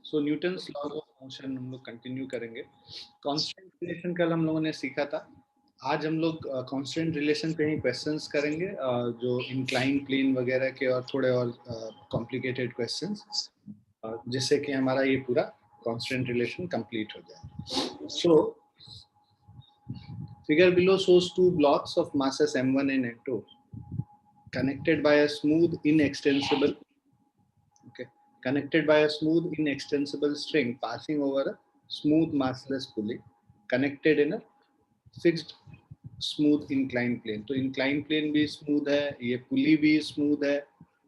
So Newton's law of motion हम लोग continue करेंगे। कांस्टेंट रिलेशन कल हम लोगों ने सीखा था। आज हम लोग कांस्टेंट रिलेशन पे ही क्वेश्चंस करेंगे, जो इंक्लाइन प्लेन वगैरह के और थोड़े और कॉम्प्लिकेटेड क्वेश्चंस, जिससे कि हमारा ये पूरा कांस्टेंट रिलेशन कंप्लीट हो जाए। सो figure below shows two blocks of masses m1 and m2 connected by a smooth inextensible connected by a smooth inextensible string passing over a smooth massless pulley connected in a fixed smooth incline plane. तो incline plane भी smooth है, ये पुली भी smooth है,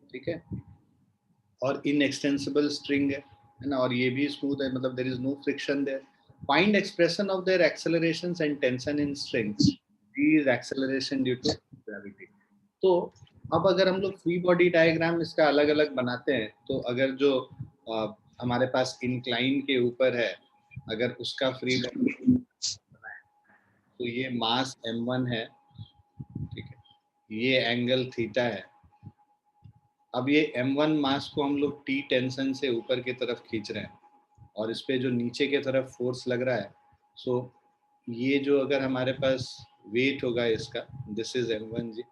ठीक है, और inextensible string है ना, और ये भी स्मूथ है, मतलब there is no friction there. Find expression of their accelerations and tension in strings, v is acceleration due to gravity. तो अब अगर हम लोग फ्री बॉडी डायग्राम इसका अलग अलग बनाते हैं, तो अगर जो हमारे पास इंक्लाइन के ऊपर है, अगर उसका फ्री बॉडी बनाए, तो ये मास m1 है, ठीक है, ये एंगल थीटा है। अब ये m1 मास को हम लोग T टेंशन से ऊपर की तरफ खींच रहे हैं, और इस पे जो नीचे की तरफ फोर्स लग रहा है, सो ये जो अगर हमारे पास वेट होगा इसका, दिस इज m1g,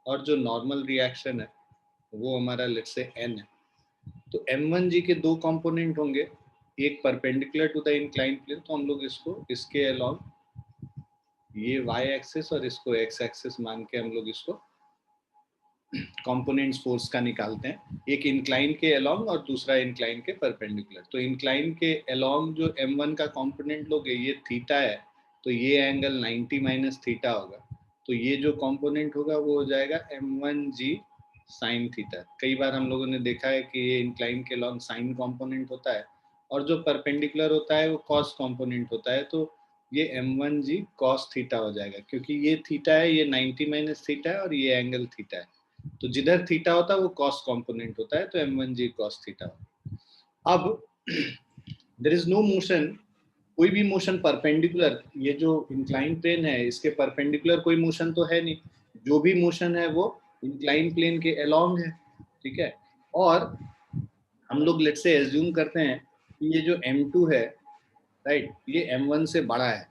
और जो नॉर्मल रिएक्शन है वो हमारा लेट्स से n है। तो m1g के दो कंपोनेंट होंगे, एक perpendicular to the incline plane, तो हम लोग इसको इसके अलोंग ये y एक्सिस और इसको x एक्सिस मान के हम लोग इसको कंपोनेंट्स फोर्स का निकालते हैं, एक इंक्लाइन के अलोंग और दूसरा इंक्लाइन के परपेंडिकुलर। तो इंक्लाइन के अलोंग जो m1 का कंपोनेंट लोगे, ये थीटा है, तो ये एंगल 90 माइनस थीटा होगा, तो ये जो कंपोनेंट होगा वो हो जाएगा m1g साइन थीटा। कई बार हम लोगों ने देखा है कि ये इंक्लाइन के अलोंग साइन कंपोनेंट होता है, और जो परपेंडिकुलर होता है वो कॉस कंपोनेंट होता है, तो ये m1g कॉस थीटा हो जाएगा, क्योंकि ये थीटा है, ये 90 माइनस थीटा है, और ये एंगल थीटा है, तो जिधर थीटा होता है वो कॉस कंपोनेंट होता है, तो m1g कॉस थीटा। अब देयर इज नो मोशन, कोई भी मोशन परपेंडिकुलर, ये जो इंक्लाइन प्लेन है इसके परपेंडिकुलर कोई मोशन तो है नहीं, जो भी मोशन है वो इंक्लाइन प्लेन के अलोंग है, ठीक है। और हम लोग लेट्स से एज्यूम करते हैं कि ये जो m2 है, राइट, ये m1 से बड़ा है,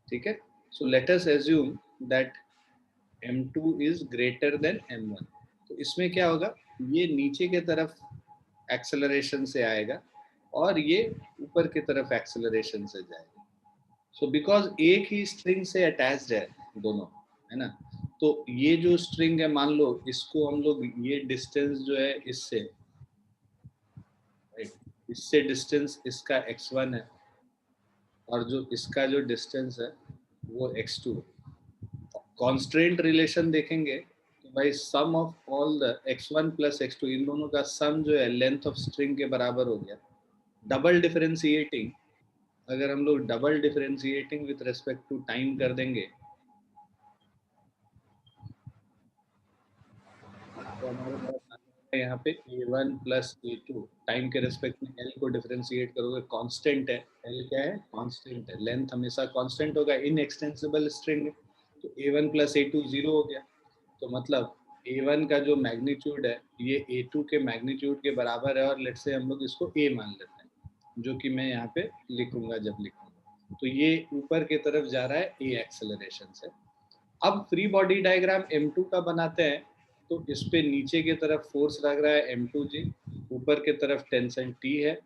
ठीक है। So let us assume that m2 is greater than m1। तो इसमें क्या होगा, ये नीचे के तरफ एक्सेलरेशन से आएगा और ये ऊपर की तरफ एक्सेलरेशन से जाएगा। सो बिकॉज एक ही स्ट्रिंग से अटैच्ड है दोनों, है ना, तो ये जो स्ट्रिंग है, मान लो इसको हम लोग, ये डिस्टेंस जो है इससे, राइट, इससे डिस्टेंस इसका x1 है, और जो इसका जो डिस्टेंस है वो x2 है। कॉन्स्ट्रेंट रिलेशन देखेंगे तो भाई sum of all the x1 plus x2, इन दोनों का सम जो है लेंथ ऑफ स्ट्रिंग के बराबर हो गया। डबल डिफरेंशिएटिंग, अगर हम लोग double differentiating with respect to time कर देंगे, तो हमारे पास आ जाएगा यहाँ पे a1 प्लस a2, टाइम के रेस्पेक्ट में l को डिफरेंशिएट करोगे, कांस्टेंट है, l क्या है, कांस्टेंट है, लेंथ हमेशा कांस्टेंट होगा, इनएक्सटेंसिबल स्ट्रिंग है, तो a1 प्लस a2 जीरो हो गया। तो मतलब a1 का जो मैग्नीट्यूड है ये a2 के मैग्नीट्यूड के बराबर है, और लेट से हम लोग इसको a मान लेते हैं, जो कि मैं यहाँ पे लिखूंगा जब लिखूंगा। तो ये ऊपर की तरफ जा रहा है a एक्सेलरेशन से। अब फ्री बॉडी डायग्राम m2 का बनाते हैं, तो इस पे नीचे की तरफ फोर्स लग रहा है m2g, ऊपर की तरफ टेंशन t है,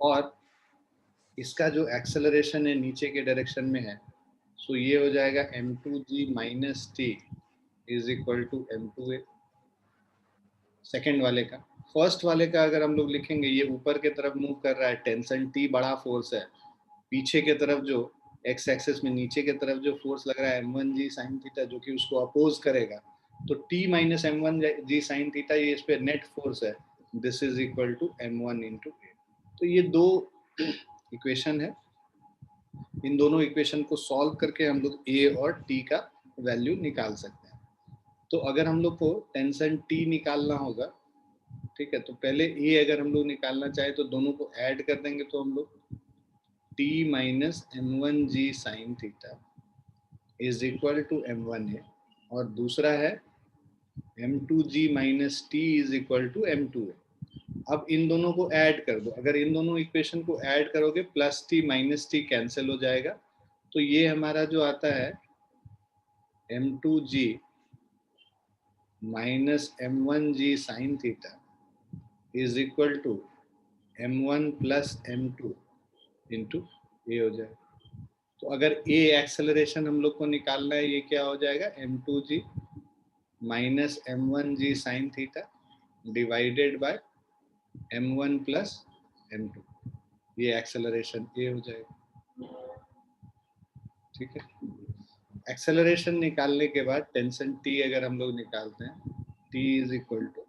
और इसका जो एक्सेलरेशन है नीचे के डायरेक्शन में है, सो ये हो जाएगा m2g minus T is equal to m2a। Second वाले का, फर्स्ट वाले का अगर हम लोग लिखेंगे, ये ऊपर की तरफ मूव कर रहा है, टेंशन टी बड़ा फोर्स है, पीछे की तरफ जो एक्स एक्सिस में नीचे की तरफ जो फोर्स लग रहा है m1g साइन थीटा, जो कि उसको अपोज करेगा, तो t minus m1g sine theta, ये इस पे नेट फोर्स है, this is equal to m1 into a. तो ये दो इक्वेशन है, इन दोनों इक्वेशन को सॉल्व करके हम लोग a और t का वैल्यू निकाल सकते हैं। तो अगर हम लोग को टेंशन t निकालना होगा, ठीक है, तो पहले a अगर हम लोग निकालना चाहे तो दोनों को ऐड कर देंगे, तो हम लोग t minus m1g sine theta is equal to m1a, और दूसरा है m2g minus t is equal to m2a। अब इन दोनों को ऐड कर दो, अगर इन दोनों इक्वेशन को ऐड करोगे plus T minus T cancel हो जाएगा, तो ये हमारा जो आता है m2g minus m1g sine theta is equal to m1 plus m2 into a हो जाएगा। तो अगर ए एक्सेलरेशन हम लोग को निकालना है, ये क्या हो जाएगा m2g minus m1g sine theta divided by m1 plus m2, ये एक्सेलरेशन ए हो जाएगा। ठीक है, एक्सेलरेशन निकालने के बाद टेंशन टी अगर हम लोग निकालते हैं, T is equal to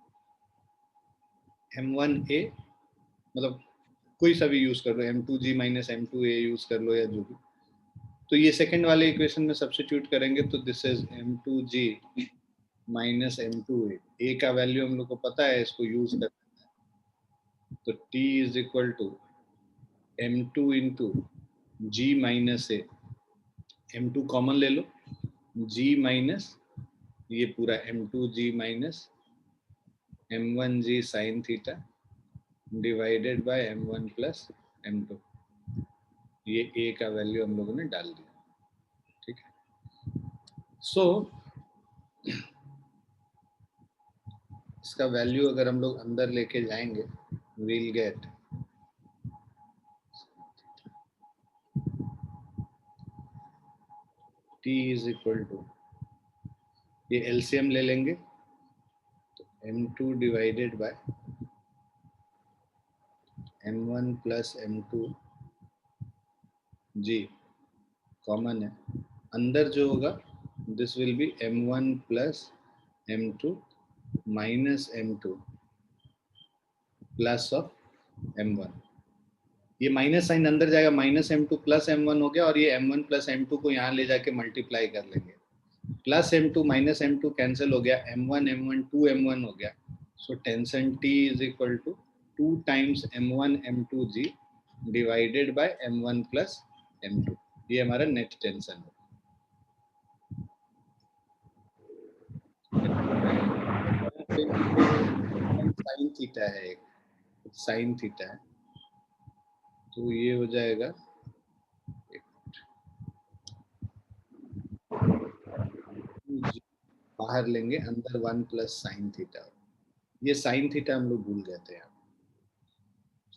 m1a, मतलब कोई सा भी यूज कर लो, m2g माइनस m2a यूज कर लो या जो भी, तो ये सेकंड वाले इक्वेशन में सब्स्टिट्यूट करेंगे तो this is m2g minus m2a, a का वैल्यू हम लोग को पता है, इसको यूज करना है, तो t is equal to m2 into g minus a, m2 common ले लो, g माइनस ये पूरा m2g minus m1g sine theta divided by m1 plus m2, ये a का वैल्यू हम लोगों ने डाल दिया। ठीक है, सो इसका वैल्यू अगर हम लोग अंदर लेके जाएंगे, we'll get t is equal to, ये एलसीएम ले लेंगे तो m2 divided by m1 plus m2 g common है, अंदर जो होगा this will be m1 plus m2 minus m2 plus of m1, ये माइनस साइन अंदर जाएगा, माइनस m2 प्लस m1 हो गया, और ये m1 प्लस m2 को यहाँ ले जाके मल्टीप्लाई कर लेंगे, plus m2 minus m2 cancel हो गया, m1 m1 2 m1 हो गया, so tension t is equal to 2 times m1 m2g divided by m1 plus m2, ये हमारा नेट टेंशन है। साइन थीटा है, एक साइन थीटा है, तो ये हो जाएगा बाहर लेंगे, अंदर 1 प्लस साइन थीटा, ये साइन थीटा हम लोग भूल गए थे यहाँ,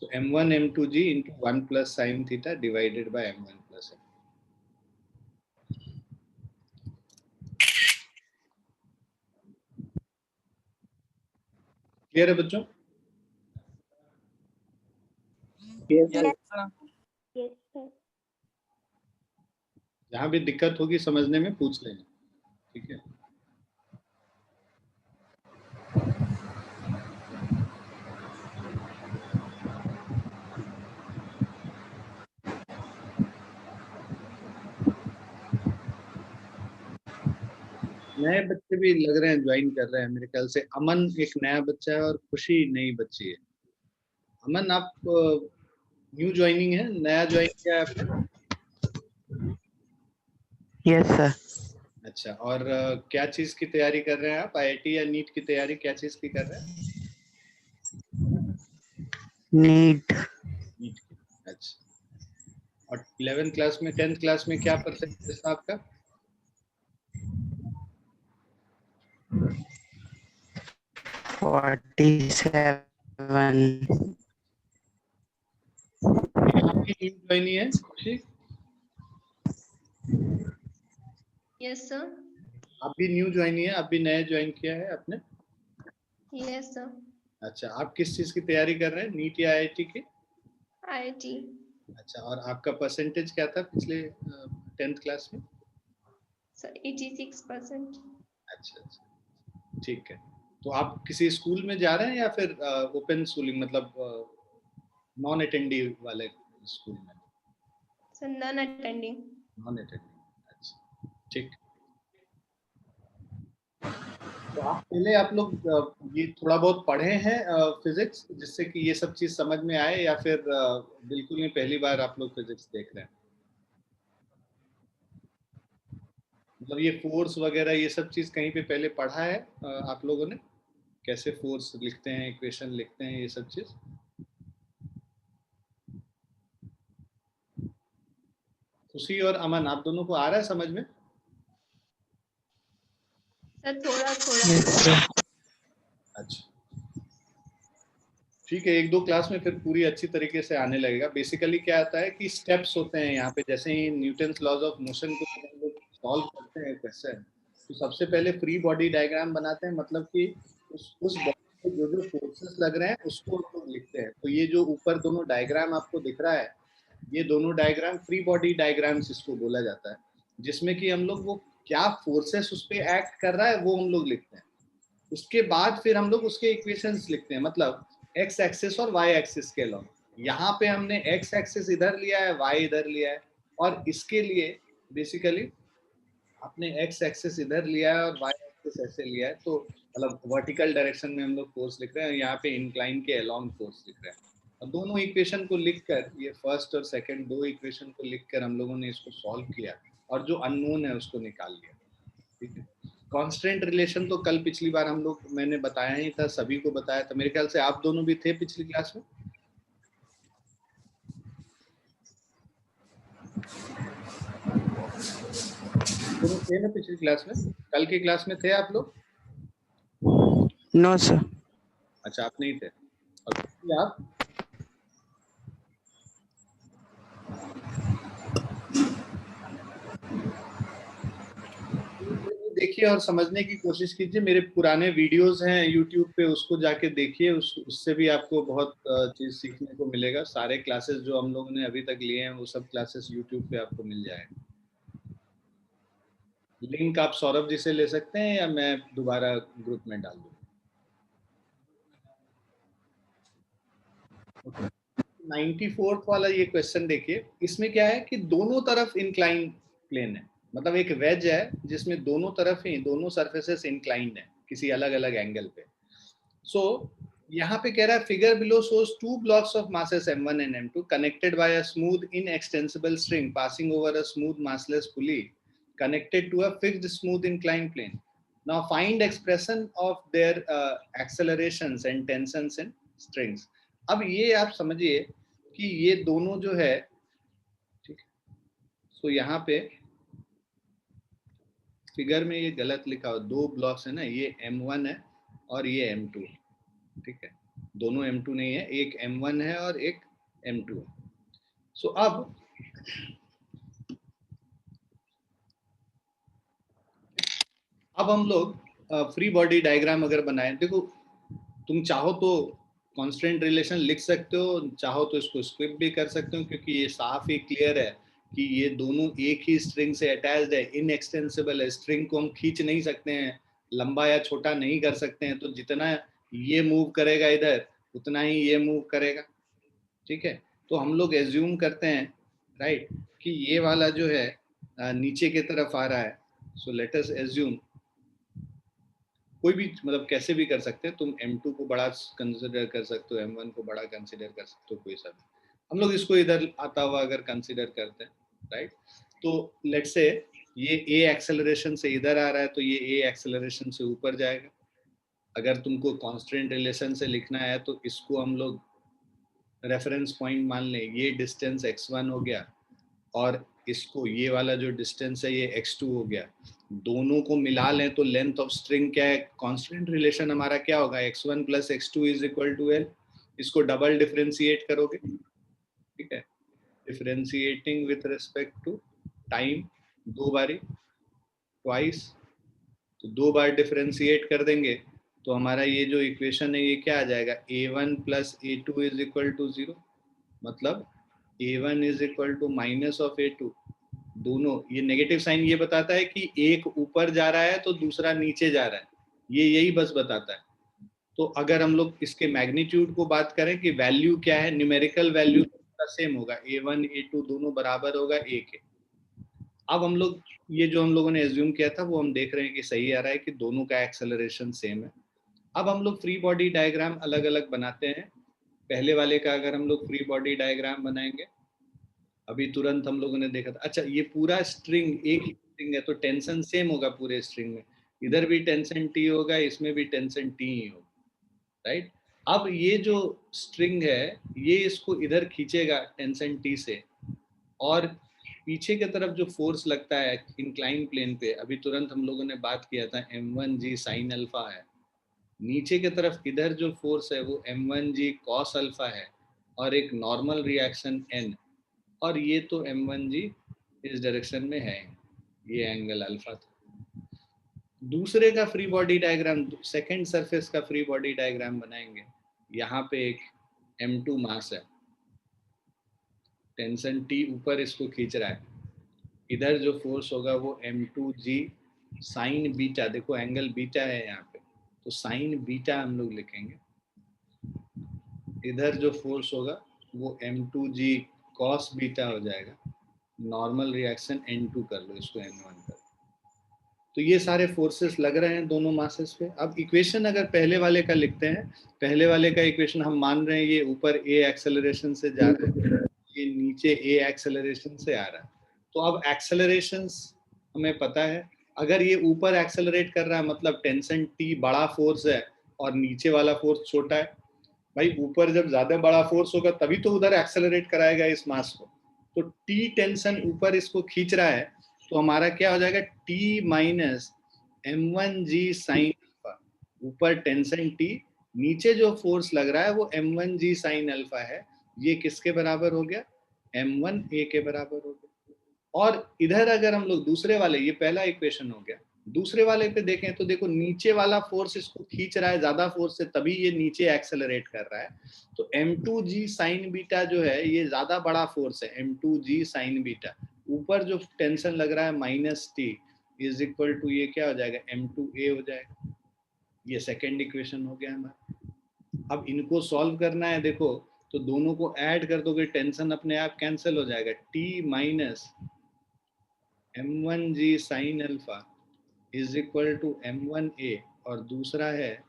so m1 m2g into 1 plus sin theta divided by m1 plus m2। Clear है बच्चों? Yes, sir. जहाँ भी दिक्कत होगी समझने में पूछ लेना, ठीक है। नए बच्चे भी लग रहे हैं, ज्वाइन कर रहे हैं मेरे ख्याल से। अमन एक नया बच्चा है और खुशी नई बच्ची है। अमन आप न्यू ज्वाइनिंग है, नया ज्वाइन किया है आपने? Yes, sir. अच्छा, और क्या चीज की तैयारी कर रहे हैं आप? आईआईटी या नीट की तैयारी क्या चीज की कर रहे हैं? Need नीट की। अच्छा, और 11th क्लास में 10th क्लास में क्या परसेंटेज था आपका? 47. आपकी न्यू ज्वाइनिंग है खुशी? Yes sir. आप भी न्यू ज्वाइनिंग है, आप भी नया ज्वाइन किया है आपने? Yes sir. अच्छा, आप किस चीज की तैयारी कर रहे हैं, नीट या आईआईटी की? आईआईटी। अच्छा, और आपका परसेंटेज क्या था पिछले 10th क्लास में? सर 86%। अच्छा अच्छा, ठीक है। तो आप किसी स्कूल में जा रहे हैं या फिर ओपन स्कूलिंग, मतलब नॉन अटेंडी वाले स्कूल में? Sir non attending. Non attending, अच्छा ठीक। तो आप पहले आप लोग ये थोड़ा बहुत पढ़े हैं फिजिक्स, जिससे कि ये सब चीज समझ में आए, या फिर बिल्कुल ही पहली बार आप लोग फिजिक्स देख रहे हैं? मतलब ये फोर्स वगैरह ये सब चीज कहीं पे पहले पढ़ा है आप लोगों ने? कैसे फोर्स लिखते हैं, इक्वेशन लिखते हैं, ये सब चीज। खुशी और अमन, आप दोनों को आ रहा है समझ में? सर थोड़ा थोड़ा। Yes, sir. अच्छा ठीक है, एक दो क्लास में फिर पूरी अच्छी तरीके से आने लगेगा। बेसिकली क्या आता है कि स्टेप्स होते हैं यहाँ पे, जैसे ही न्यूटन्स लॉज ऑफ मोशन को हम लोग सॉल्व करते हैं क्वेश्चन, तो सबसे पहले फ्री बॉडी डायग्राम बनाते हैं, मतलब कि उस बॉडी में जो जो फोर्सेस लग रहे हैं उसको हम लोग लिखते हैं। तो ये जो ऊपर दोनों डायग्राम आपको दिख रहा है, ये दोनों डायग्राम फ्री बॉडी डायग्राम्स इसको बोला जाता है, जिसमें कि हम लोग वो क्या फोर्सेस उस पर एक्ट कर रहा है वो हम लोग लिखते हैं। उसके बाद फिर हम लोग उसके इक्वेशंस लिखते हैं, मतलब एक्स एक्सिस और वाई एक्सिस के अलॉन्ग। यहाँ पे हमने एक्स एक्सिस इधर लिया है, वाई इधर लिया है, और इसके लिए बेसिकली आपने एक्स एक्सिस इधर लिया है और वाई एक्सिस ऐसे लिया है, तो मतलब वर्टिकल डायरेक्शन में हम लोग फोर्स लिख रहे हैं, यहाँ पे इंक्लाइन के अलॉन्ग फोर्स लिख रहे हैं। और दोनों इक्वेशन को लिखकर, ये फर्स्ट और सेकंड दो इक्वेशन को लिखकर हम लोगों ने इसको सॉल्व किया और जो अननोन है उसको निकाल लिया। ठीक है, कांस्टेंट रिलेशन तो कल पिछली बार हम लोग, मैंने बताया ही था, सभी को बताया था, मेरे ख्याल से आप दोनों भी थे पिछली क्लास में। दोनों थे ना पिछली क्लास में? कल की क्लास में थे आप लोग? No, sir. अच्छा, आप नहीं थे। और आप? देखिए और समझने की कोशिश कीजिए, मेरे पुराने वीडियोस हैं यूट्यूब पे, उसको जाके देखिए, उससे भी आपको बहुत चीज सीखने को मिलेगा। सारे क्लासेस जो हम लोगों ने अभी तक लिए हैं वो सब क्लासेस यूट्यूब पे आपको मिल जाएगा। लिंक आप सौरभ जी से ले सकते हैं या मैं दोबारा ग्रुप में डाल दूँ? 94th वाला ये क्वेश्चन देखिए, इसमें क्या है कि दोनों तरफ इंक्लाइन प्लेन है, मतलब एक वेज है जिसमें दोनों तरफ ही दोनों सरफेसेस इंक्लाइंड है किसी अलग अलग एंगल पे। सो यहाँ पे कह रहा है figure below shows two blocks of masses m1 and m2 connected by a smooth inextensible string passing over a smooth massless pulley connected to a fixed smooth inclined plane. Now find expression of their accelerations and tensions in strings. अब ये आप समझिए कि ये दोनों जो है, ठीक है, तो यहाँ पे फिगर में ये गलत लिखा हो, दो ब्लॉक्स है ना, ये m1 है और ये m2 है, ठीक है, दोनों m2 नहीं है, एक m1 है और एक m2 है। सो अब हम लोग फ्री बॉडी डायग्राम अगर बनाएं, देखो तुम चाहो तो कांस्टेंट रिलेशन लिख सकते हो, चाहो तो इसको स्किप भी कर सकते हो, क्योंकि ये साफ ही क्लियर है कि ये दोनों एक ही स्ट्रिंग से अटैच्ड है, इनएक्सटेंसिबल है, स्ट्रिंग को हम खींच नहीं सकते हैं, लंबा या छोटा नहीं कर सकते हैं, तो जितना ये मूव करेगा इधर उतना ही ये मूव करेगा। ठीक है, तो हम लोग एज्यूम करते हैं, राइट, कि ये वाला जो है नीचे की तरफ आ रहा है। सो लेट अस एज्यूम, कोई भी मतलब कैसे भी कर सकते हैं, तुम m2 को बड़ा कंसिडर कर सकते हो, m1 को बड़ा कंसिडर कर सकते हो, कोई सा भी। हम लोग इसको इधर आता हुआ अगर कंसिडर करते हैं, राइट, तो लेट्स से ये a एक्सेलरेशन से इधर आ रहा है, तो ये a एक्सेलरेशन से ऊपर जाएगा। अगर तुमको कांस्टेंट रिलेशन से लिखना है तो इसको हम लोग रेफरेंस पॉइंट मान लें, ये डिस्टेंस x1 हो गया और इसको ये वाला जो डिस्टेंस है ये x2 हो गया, दोनों को मिला लें तो लेंथ ऑफ स्ट्रिंग क्या है, कांस्टेंट रिलेशन हमारा क्या होगा, x1 plus x2 is equal to l। इसको डबल डिफरेंशिएट करोगे, ठीक है, differentiating with respect to time, दो बारी ट्वाइस, तो दो बार डिफरेंशिएट कर देंगे तो हमारा ये जो इक्वेशन है ये क्या आ जाएगा, a1 plus a2 is equal to 0, मतलब a1 is equal to minus of a2। दोनों ये नेगेटिव साइन ये बताता है कि एक ऊपर जा रहा है तो दूसरा नीचे जा रहा है, ये यही बस बताता है। तो अगर हम लोग इसके मैग्नीट्यूड को बात करें कि वैल्यू क्या है, न्यूमेरिकल वैल्यू सेम होगा, a1 a2 दोनों बराबर होगा a के। अब हम लोग ये जो हम लोगों ने एज्यूम किया था वो हम देख रहे हैं कि सही आ रहा है कि दोनों का एक्सेलरेशन सेम है। अब हम लोग फ्री बॉडी डायग्राम अलग अलग बनाते हैं। पहले वाले का अगर हम लोग फ्री बॉडी डायग्राम बनाएंगे, अभी तुरंत हम लोगों ने देखा था, अच्छा ये पूरा स्ट्रिंग एक ही स्ट्रिंग है तो टेंशन सेम होगा पूरे स्ट्रिंग में, इधर भी टेंशन टी होगा, इसमें भी टेंशन टी ही होगा। राइट। अब ये जो स्ट्रिंग है ये इसको इधर खींचेगा टेंशन टी से, और पीछे की तरफ जो फोर्स लगता है इंक्लाइन प्लेन पे, अभी तुरंत हम लोगों ने बात किया था m1g साइन अल्फा है। नीचे की तरफ इधर जो फोर्स है वो m1g कॉस अल्फा है, और एक नॉर्मल रिएक्शन n, और ये तो m1g इस डायरेक्शन में है, ये एंगल अल्फा था। दूसरे का free body diagram, second surface का फ्री बॉडी डायग्राम बनाएंगे। यहाँ पे एक m2 मास है, टेंशन T ऊपर इसको खींच रहा है, इधर जो फोर्स होगा वो m2g साइन बीटा, देखो एंगल बीटा है यहाँ पे, तो साइन बीटा हम लोग लिखेंगे। इधर जो फोर्स होगा वो m2g कॉस बीटा हो जाएगा, नॉर्मल रिएक्शन n2 कर लो, इसको n1 कर लो। तो ये सारे फोर्सेस लग रहे हैं दोनों मासेस पे। अब इक्वेशन अगर पहले वाले का लिखते हैं, पहले वाले का इक्वेशन हम मान रहे हैं ये ऊपर a एक्सेलरेशन से जा रहा है, ये नीचे a एक्सेलरेशन से आ रहा है। तो अब एक्सेलरेशंस हमें पता है, अगर ये ऊपर एक्सेलरेट कर रहा है मतलब टेंशन T बड़ा फोर्स है और नीचे वाला फोर्स छोटा है। भाई ऊपर जब ज्यादा बड़ा फोर्स होगा तभी तो उधर एक्सेलरेट कराएगा इस मास को। तो T टेंशन ऊपर इसको खींच रहा है, तो हमारा क्या हो जाएगा T minus m1g sine alpha. ऊपर टेंशन T, नीचे जो फोर्स लग रहा है वो m1g साइन अल्फा है, ये किसके बराबर हो गया, m1a के बराबर हो गया। और इधर अगर हम लोग दूसरे वाले, ये पहला इक्वेशन हो गया, दूसरे वाले पे देखें तो देखो नीचे वाला फोर्स इसको खींच रहा है ज्यादा फोर्स से, तभी ये नीचे एक्सेलरेट कर रहा है। तो m2g साइन बीटा जो है ये ज्यादा बड़ा फोर्स है, m2g साइन बीटा। ऊपर जो टेंशन लग रहा है minus T is equal to, ये क्या हो जाएगा m2a हो जाएगा। ये सेकेंड इक्वेशन हो गया हमारा। अब इनको सॉल्व करना है, देखो तो दोनों को ऐड कर दोगे, टेंशन अपने आप कैंसिल हो जाएगा, t minus m1g sine alpha is equal to m1a, और दूसरा है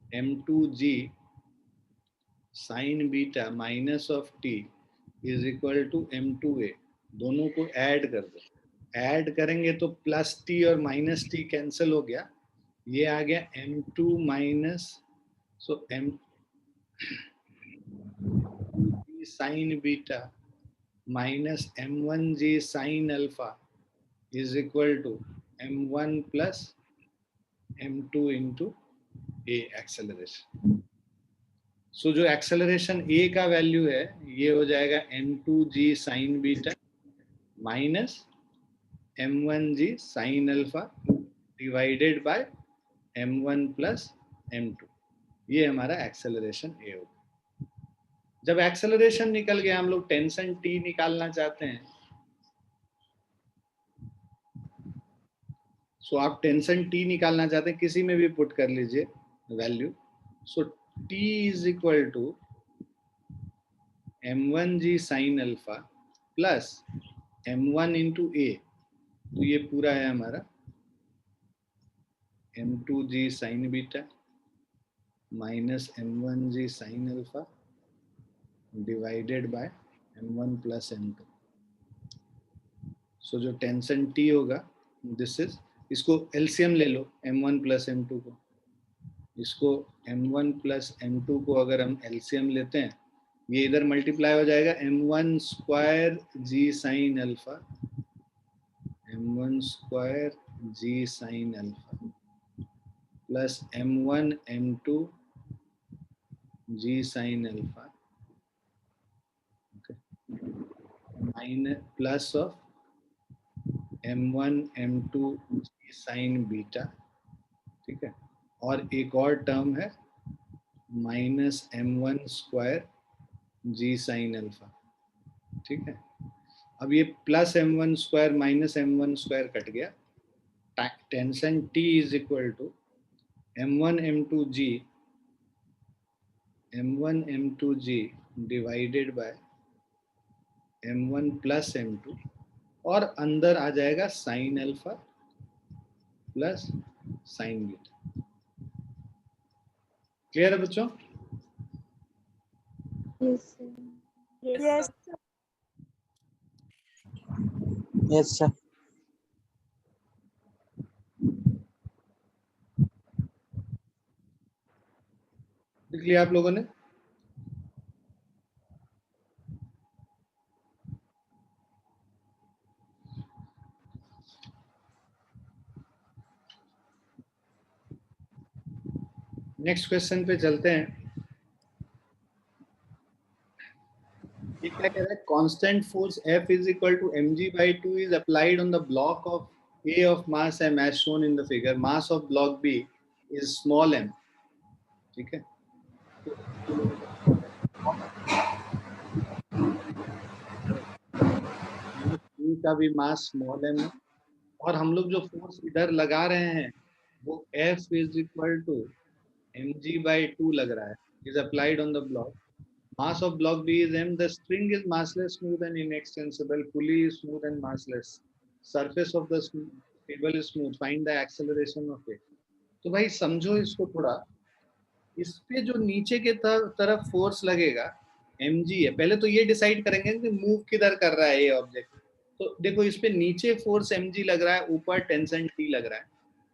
m2g sine beta minus of t is equal to m2a। दोनों को ऐड कर दो, ऐड करेंगे तो प्लस t और माइनस t कैंसिल हो गया, ये आ गया m2 minus, so m sine beta minus m1g sine alpha is equal to m1 plus m2 into a acceleration. So जो एक्सेलरेशन a का वैल्यू है ये हो जाएगा m2g sine beta minus m1g sine alpha divided by m1 plus m2, ये हमारा acceleration a होगा। जब एक्सेलरेशन निकल गया, हम लोग टेंशन t निकालना चाहते हैं। सो आप टेंशन T निकालना चाहते हैं, किसी में भी पुट कर लीजिए value. So T is equal to m1g sine alpha plus m1 into a, तो ये पूरा है हमारा m2g sine beta minus m1g sine alpha divided by m1 plus m2। So जो टेंशन T होगा दिस इज, इसको एलसीएम ले लो m1 प्लस m2 को, इसको m1 प्लस m2 को अगर हम एलसीएम लेते हैं, ये इधर मल्टीप्लाई हो जाएगा m1 square g sine alpha, m1 square g sine alpha plus m1 m2 g sine alpha minus plus of m1 m2 g sine beta, ठीक है। और एक और टर्म है minus m1 square g sine alpha, ठीक है। अब ये plus m1 square minus m1 square cut गया, tension T is equal to m1 m2g divided by m1 plus m2, और अंदर आ जाएगा sine alpha plus sign beta. Clear है बच्चों? Yes, sir. Yes, sir. लिख लिया आप लोगों ने? नेक्स्ट क्वेश्चन पे चलते हैं। ये क्या कह रहा है? Constant force F is equal to mg/2 is applied on the block of A of mass m as shown in the figure. Mass of block B is small m. ठीक है, B का भी मास स्मॉल m है और हम लोग जो force इधर लगा रहे हैं वो F is equal to mg/2 लग रहा है, is applied on the block. Mass of block B is m. The string is massless, smooth and inextensible. Pulley is smooth and massless. Surface of the table is smooth. Find the acceleration of it. तो भाई समझो इसको थोड़ा। इस पे जो नीचे के तरफ फोर्स लगेगा mg है। पहले तो ये डिसाइड करेंगे कि मूव किधर कर रहा है ये ऑब्जेक्ट। तो देखो इस पे नीचे फोर्स mg लग रहा है, ऊपर टेंशन T लग रहा है,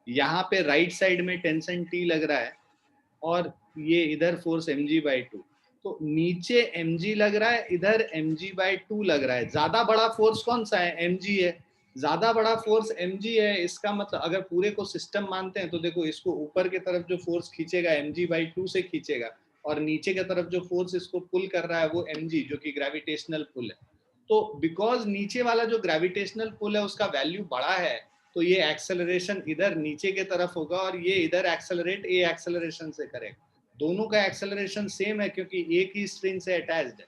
यहाँ पे राइट साइड में टेंशन T लग रहा है और ये इधर फोर्स mg/2। तो नीचे mg लग रहा है, इधर mg/2 लग रहा है। ज्यादा बड़ा फोर्स कौन सा है? mg है। ज्यादा बड़ा फोर्स mg है, इसका मतलब अगर पूरे को सिस्टम मानते हैं तो देखो इसको ऊपर की तरफ जो फोर्स खींचेगा mg/2 से खींचेगा और नीचे की तरफ जो फोर्स इसको पुल कर रहा है वो mg, जो कि ग्रेविटेशनल पुल है। तो बिकॉज नीचे वाला जो ग्रेविटेशनल पुल है उसका वैल्यू बड़ा है, तो ये एक्सेलरेशन इधर नीचे के तरफ होगा और ये इधर एक्सेलरेट ए एक्सेलरेशन से करेगा। दोनों का एक्सेलरेशन सेम है क्योंकि एक ही स्ट्रिंग से अटैच्ड है।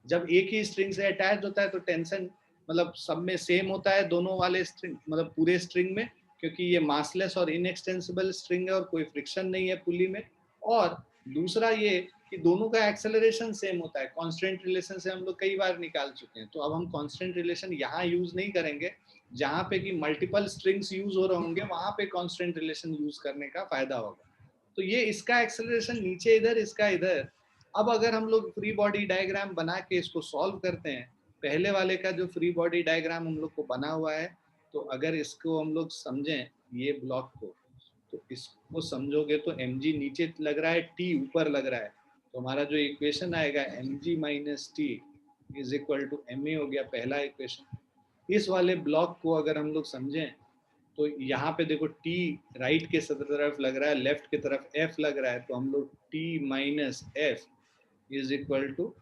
जब एक ही स्ट्रिंग से अटैच होता है तो टेंशन मतलब सब में सेम होता है, दोनों वाले स्ट्रिंग मतलब पूरे स्ट्रिंग में, क्योंकि ये मासलेस और इनएक्सटेंसिबल स्ट्रिंग है और कोई फ्रिक्शन नहीं है पुली में। और दूसरा ये कि दोनों का एक्सेलरेशन सेम होता है। कांस्टेंट रिलेशन से हम लोग कई बार निकाल चुके हैं, तो अब हम कांस्टेंट रिलेशन यहाँ यूज नहीं करेंगे। जहाँ पे कि मल्टीपल स्ट्रिंग्स यूज हो रहे होंगे वहां पे कांस्टेंट रिलेशन यूज करने का फायदा होगा। तो ये इसका एक्सेलरेशन नीचे इधर, इसका इधर। अब अगर हम लोग फ्री बॉडी डायग्राम बना के इसको सॉल्व करते हैं, पहले वाले का जो फ्री बॉडी डायग्राम हम लोग को बना हुआ है, तो अगर इसको हम लोग समझें ये ब्लॉक को, तो इसको समझोगे तो mg नीचे लग रहा है, t ऊपर लग रहा है। तो हमारा जो इक्वेशन आएगा mg minus T is equal to ma हो गया पहला इक्वेशन। इस वाले ब्लॉक को अगर हम लोग समझें तो यहाँ पे देखो t राइट के तरफ लग रहा है, लेफ्ट की तरफ f लग रहा है, तो हम लोग t minus F is equal to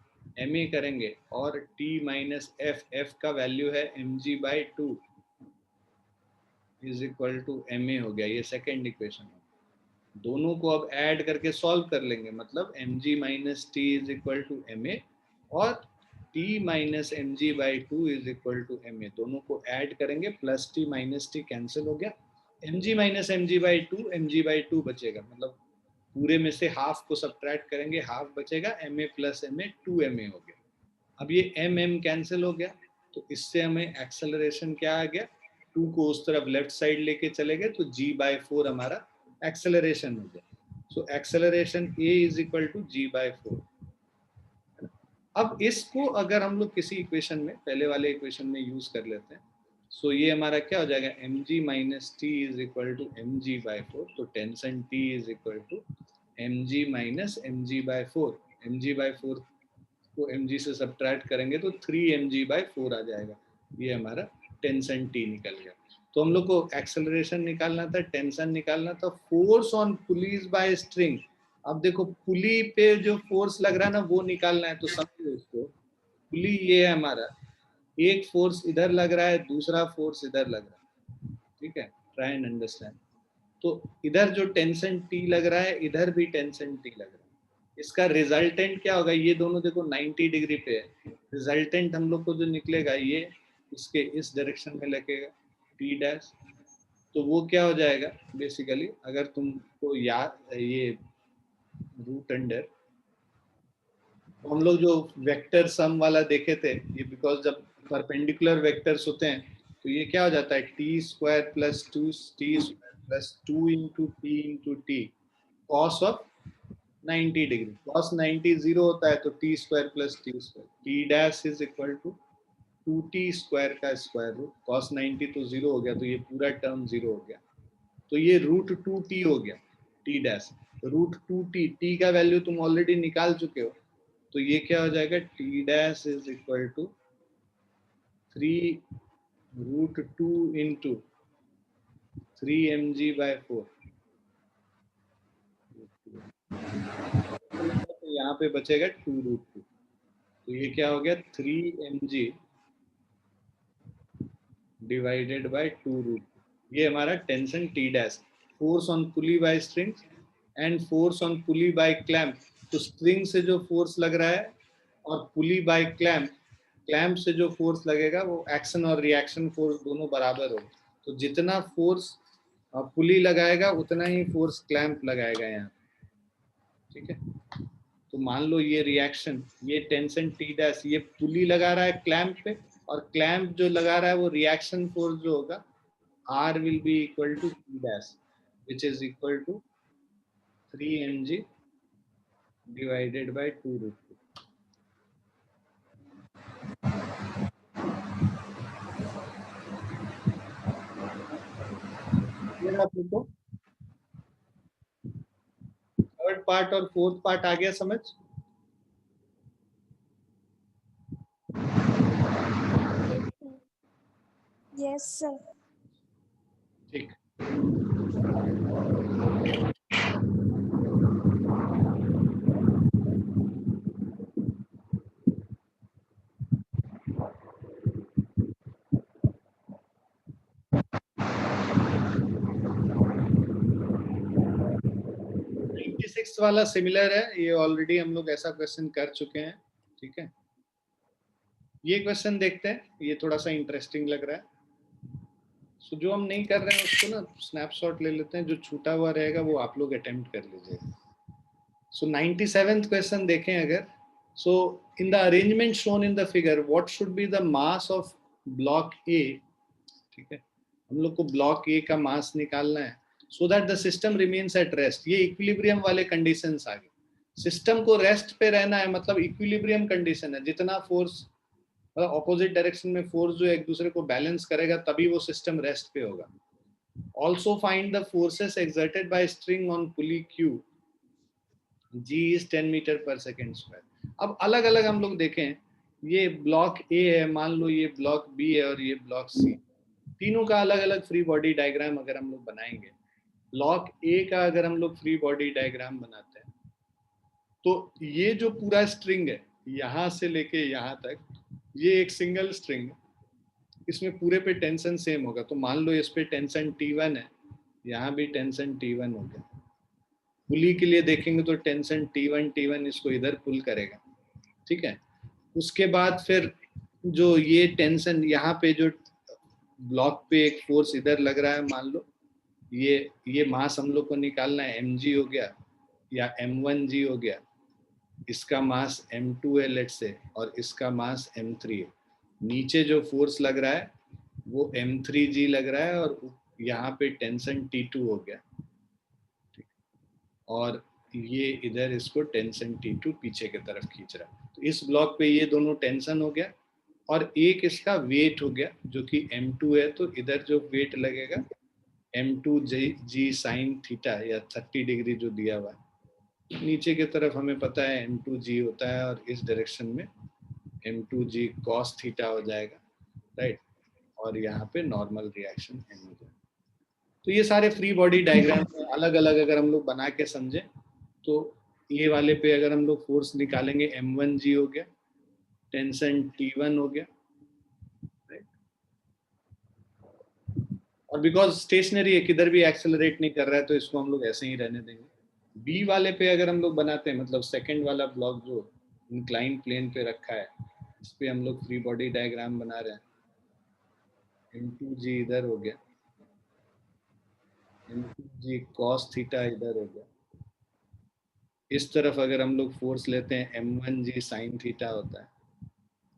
ma करेंगे और t माइनस f का वैल्यू है mg/2 is equal to ma हो गया। ये सेकेंड इक्वेशन है। दोनों को अब ऐड करके सॉल्व कर लेंगे, मतलब mg minus T is equal to ma और t minus mg/2 is equal to ma। दोनों को ऐड करेंगे, plus t minus T cancel हो गया, mg माइनस mg/2 बचेगा, मतलब पूरे में से हाफ को सब्ट्रैक्ट करेंगे, हाफ बचेगा, ma प्लस ma 2ma हो गया। अब ये m कैंसिल हो गया, तो इससे हमें एक्सेलरेशन क्या आ गया, 2 को उस तरफ लेफ्ट साइड लेके चले गए तो g/4 हमारा एक्सेलरेशन हो गया। So acceleration a is equal to g/4। अब इसको अगर हम लोग किसी इक्वेशन में, पहले वाले इक्वेशन में यूज कर लेते हैं, सो ये हमारा क्या हो जाएगा, mg minus T is equal to mg/4। तो tension t is equal to mg minus mg/4। mg/4 को mg से सब्ट्रैक्ट करेंगे तो 3mg/4 आ जाएगा। ये हमारा टेंशन t निकल गया। तो हम लोग को एक्सेलरेशन निकालना था, टेंशन निकालना था, force on pulleys by string. अब देखो पुली पे जो फोर्स लग रहा है ना वो निकालना है, तो समझो इसको। पुली ये है हमारा, एक फोर्स इधर लग रहा है, दूसरा फोर्स इधर लग रहा है, ठीक है, ट्राई एंड अंडरस्टैंड। तो इधर जो टेंशन टी लग रहा है, इधर भी टेंशन टी लग रहा है। इसका रिजल्टेंट क्या होगा, ये दोनों देखो 90 डिग्री पे है, रिजल्टेंट हम लोग को जो निकलेगा ये इसके इस डायरेक्शन में लगेगा टी डैश। तो वो क्या हो जाएगा बेसिकली, अगर तुमको याद ये रूट अंडर, तो हम लोग जो वेक्टर सम वाला देखे थे, ये बिकॉज जब परपेंडिकुलर वेक्टर्स होते हैं तो ये क्या हो जाता है, T square plus 2 T square plus 2 into T into T cos of 90 degree. Cos 90 zero होता है तो T square plus T square, T dash is equal to 2t square का स्क्वायर रूट। कॉस 90 तो जीरो हो गया, तो ये पूरा टर्म जीरो हो गया, तो ये रूट 2t हो गया टी डैश। √2t, टी का वैल्यू तुम ऑलरेडी निकाल चुके हो, तो ये क्या हो जाएगा, T dash is equal to 3√2 into 3mg/4। तो यहाँ पे बचेगा 2√2, तो ये क्या हो गया 3mg डिवाइडेड बाय 2√2। ये हमारा tension T dash, force on pulley by string and force on pulley by clamp. तो स्ट्रिंग से जो फोर्स लग रहा है और पुली बाय क्लैंप, क्लैंप से जो फोर्स लगेगा वो एक्शन और रिएक्शन फोर्स दोनों बराबर हो। तो जितना फोर्स पुली लगाएगा उतना ही फोर्स क्लैंप लगाएगा यहाँ, ठीक है। तो मान लो ये रिएक्शन, ये टेंशन टी डैश, ये पुली लगा रहा है क्लैंप पे, और क्लैंप जो लगा रहा है वो रिएक्शन फोर्स जो होगा R will be equal to T dash, which is equal to 3mg divided by 2√2। फिर आप देखो थर्ड पार्ट और फोर्थ पार्ट आ गया समझ। Yes, sir. ठीक, सिक्स वाला सिमिलर है, ये ऑलरेडी हम लोग ऐसा क्वेश्चन कर चुके हैं, ठीक है। ये क्वेश्चन देखते हैं, ये थोड़ा सा इंटरेस्टिंग लग रहा है। सो जो हम नहीं कर रहे हैं उसको ना स्नैपशॉट ले लेते हैं, जो छूटा हुआ रहेगा वो आप लोग अटेम्प्ट कर लीजिएगा। सो 97th क्वेश्चन देखें अगर, so in the arrangement shown in the figure what should be the mass of block A, ठीक है। हम लोग को ब्लॉक ए का मास निकालना है so that the system remains at rest. ये इक्विलिब्रियम वाले कंडीशंस आ गए। सिस्टम को रेस्ट पे रहना है, मतलब इक्विलिब्रियम कंडीशन है, जितना फोर्स मतलब ऑपोजिट डायरेक्शन में फोर्स जो एक दूसरे को बैलेंस करेगा तभी वो सिस्टम रेस्ट पे होगा। Also find the forces exerted by string on pulley Q, G is 10 metre पर सेकेंड स्क्वायर। अब अलग अलग हम लोग देखें, ये ब्लॉक ए है, मान लो ये ब्लॉक बी है और ये ब्लॉक सी, तीनों का अलग अलग फ्री बॉडी डायग्राम अगर हम लोग बनाएंगे, ब्लॉक ए का अगर हम लोग फ्री बॉडी डायग्राम बनाते हैं तो ये जो पूरा स्ट्रिंग है यहाँ से लेके यहाँ तक, ये एक सिंगल स्ट्रिंग, इसमें पूरे पे टेंशन सेम होगा। तो मान लो इस पे टेंशन T1 है, यहाँ भी टेंशन T1 हो गया। पुली के लिए देखेंगे तो टेंशन T1 इसको इधर पुल करेगा, ठीक है। उसके बाद फिर जो ये टेंशन यहाँ पे जो ब्लॉक पे एक फोर्स इधर लग रहा है, मान लो ये मास हम लोग को निकालना है, mg हो गया या m1g हो गया, इसका मास m2 है लेट से, और इसका मास m3 है। नीचे जो फोर्स लग रहा है वो m3g लग रहा है, और यहाँ पे टेंशन T2 हो गया, और ये इधर इसको टेंशन T2 पीछे की तरफ खींच रहा है। तो इस ब्लॉक पे ये दोनों टेंशन हो गया, और एक इसका वेट हो गया जो कि m2 है। तो इधर जो वेट लगेगा m2g साइन थीटा या 30 डिग्री जो दिया हुआ है, नीचे की तरफ हमें पता है m2g होता है, और इस डायरेक्शन में m2g cos थीटा हो जाएगा, राइट। और यहाँ पे नॉर्मल रिएक्शन m हो जाएगा। तो ये सारे फ्री बॉडी डायग्राम अलग अलग अगर हम लोग बना के समझे, तो ये वाले पे अगर हम लोग फोर्स निकालेंगे m1g हो गया, टेंशन T1 हो गया, और बिकॉज स्टेशनरी है, किधर भी एक्सेलरेट नहीं कर रहा है, तो इसको हम लोग ऐसे ही रहने देंगे। बी वाले पे अगर हम लोग बनाते हैं, मतलब सेकंड वाला ब्लॉक जो इंक्लाइन प्लेन पे रखा है, इस पे हम लोग फ्री बॉडी डायग्राम बना रहे हैं। m2g इधर हो गया, m2g cos थीटा इधर हो गया। इस तरफ अगर हम लोग फोर्स लेते हैं m1g साइन थीटा होता है,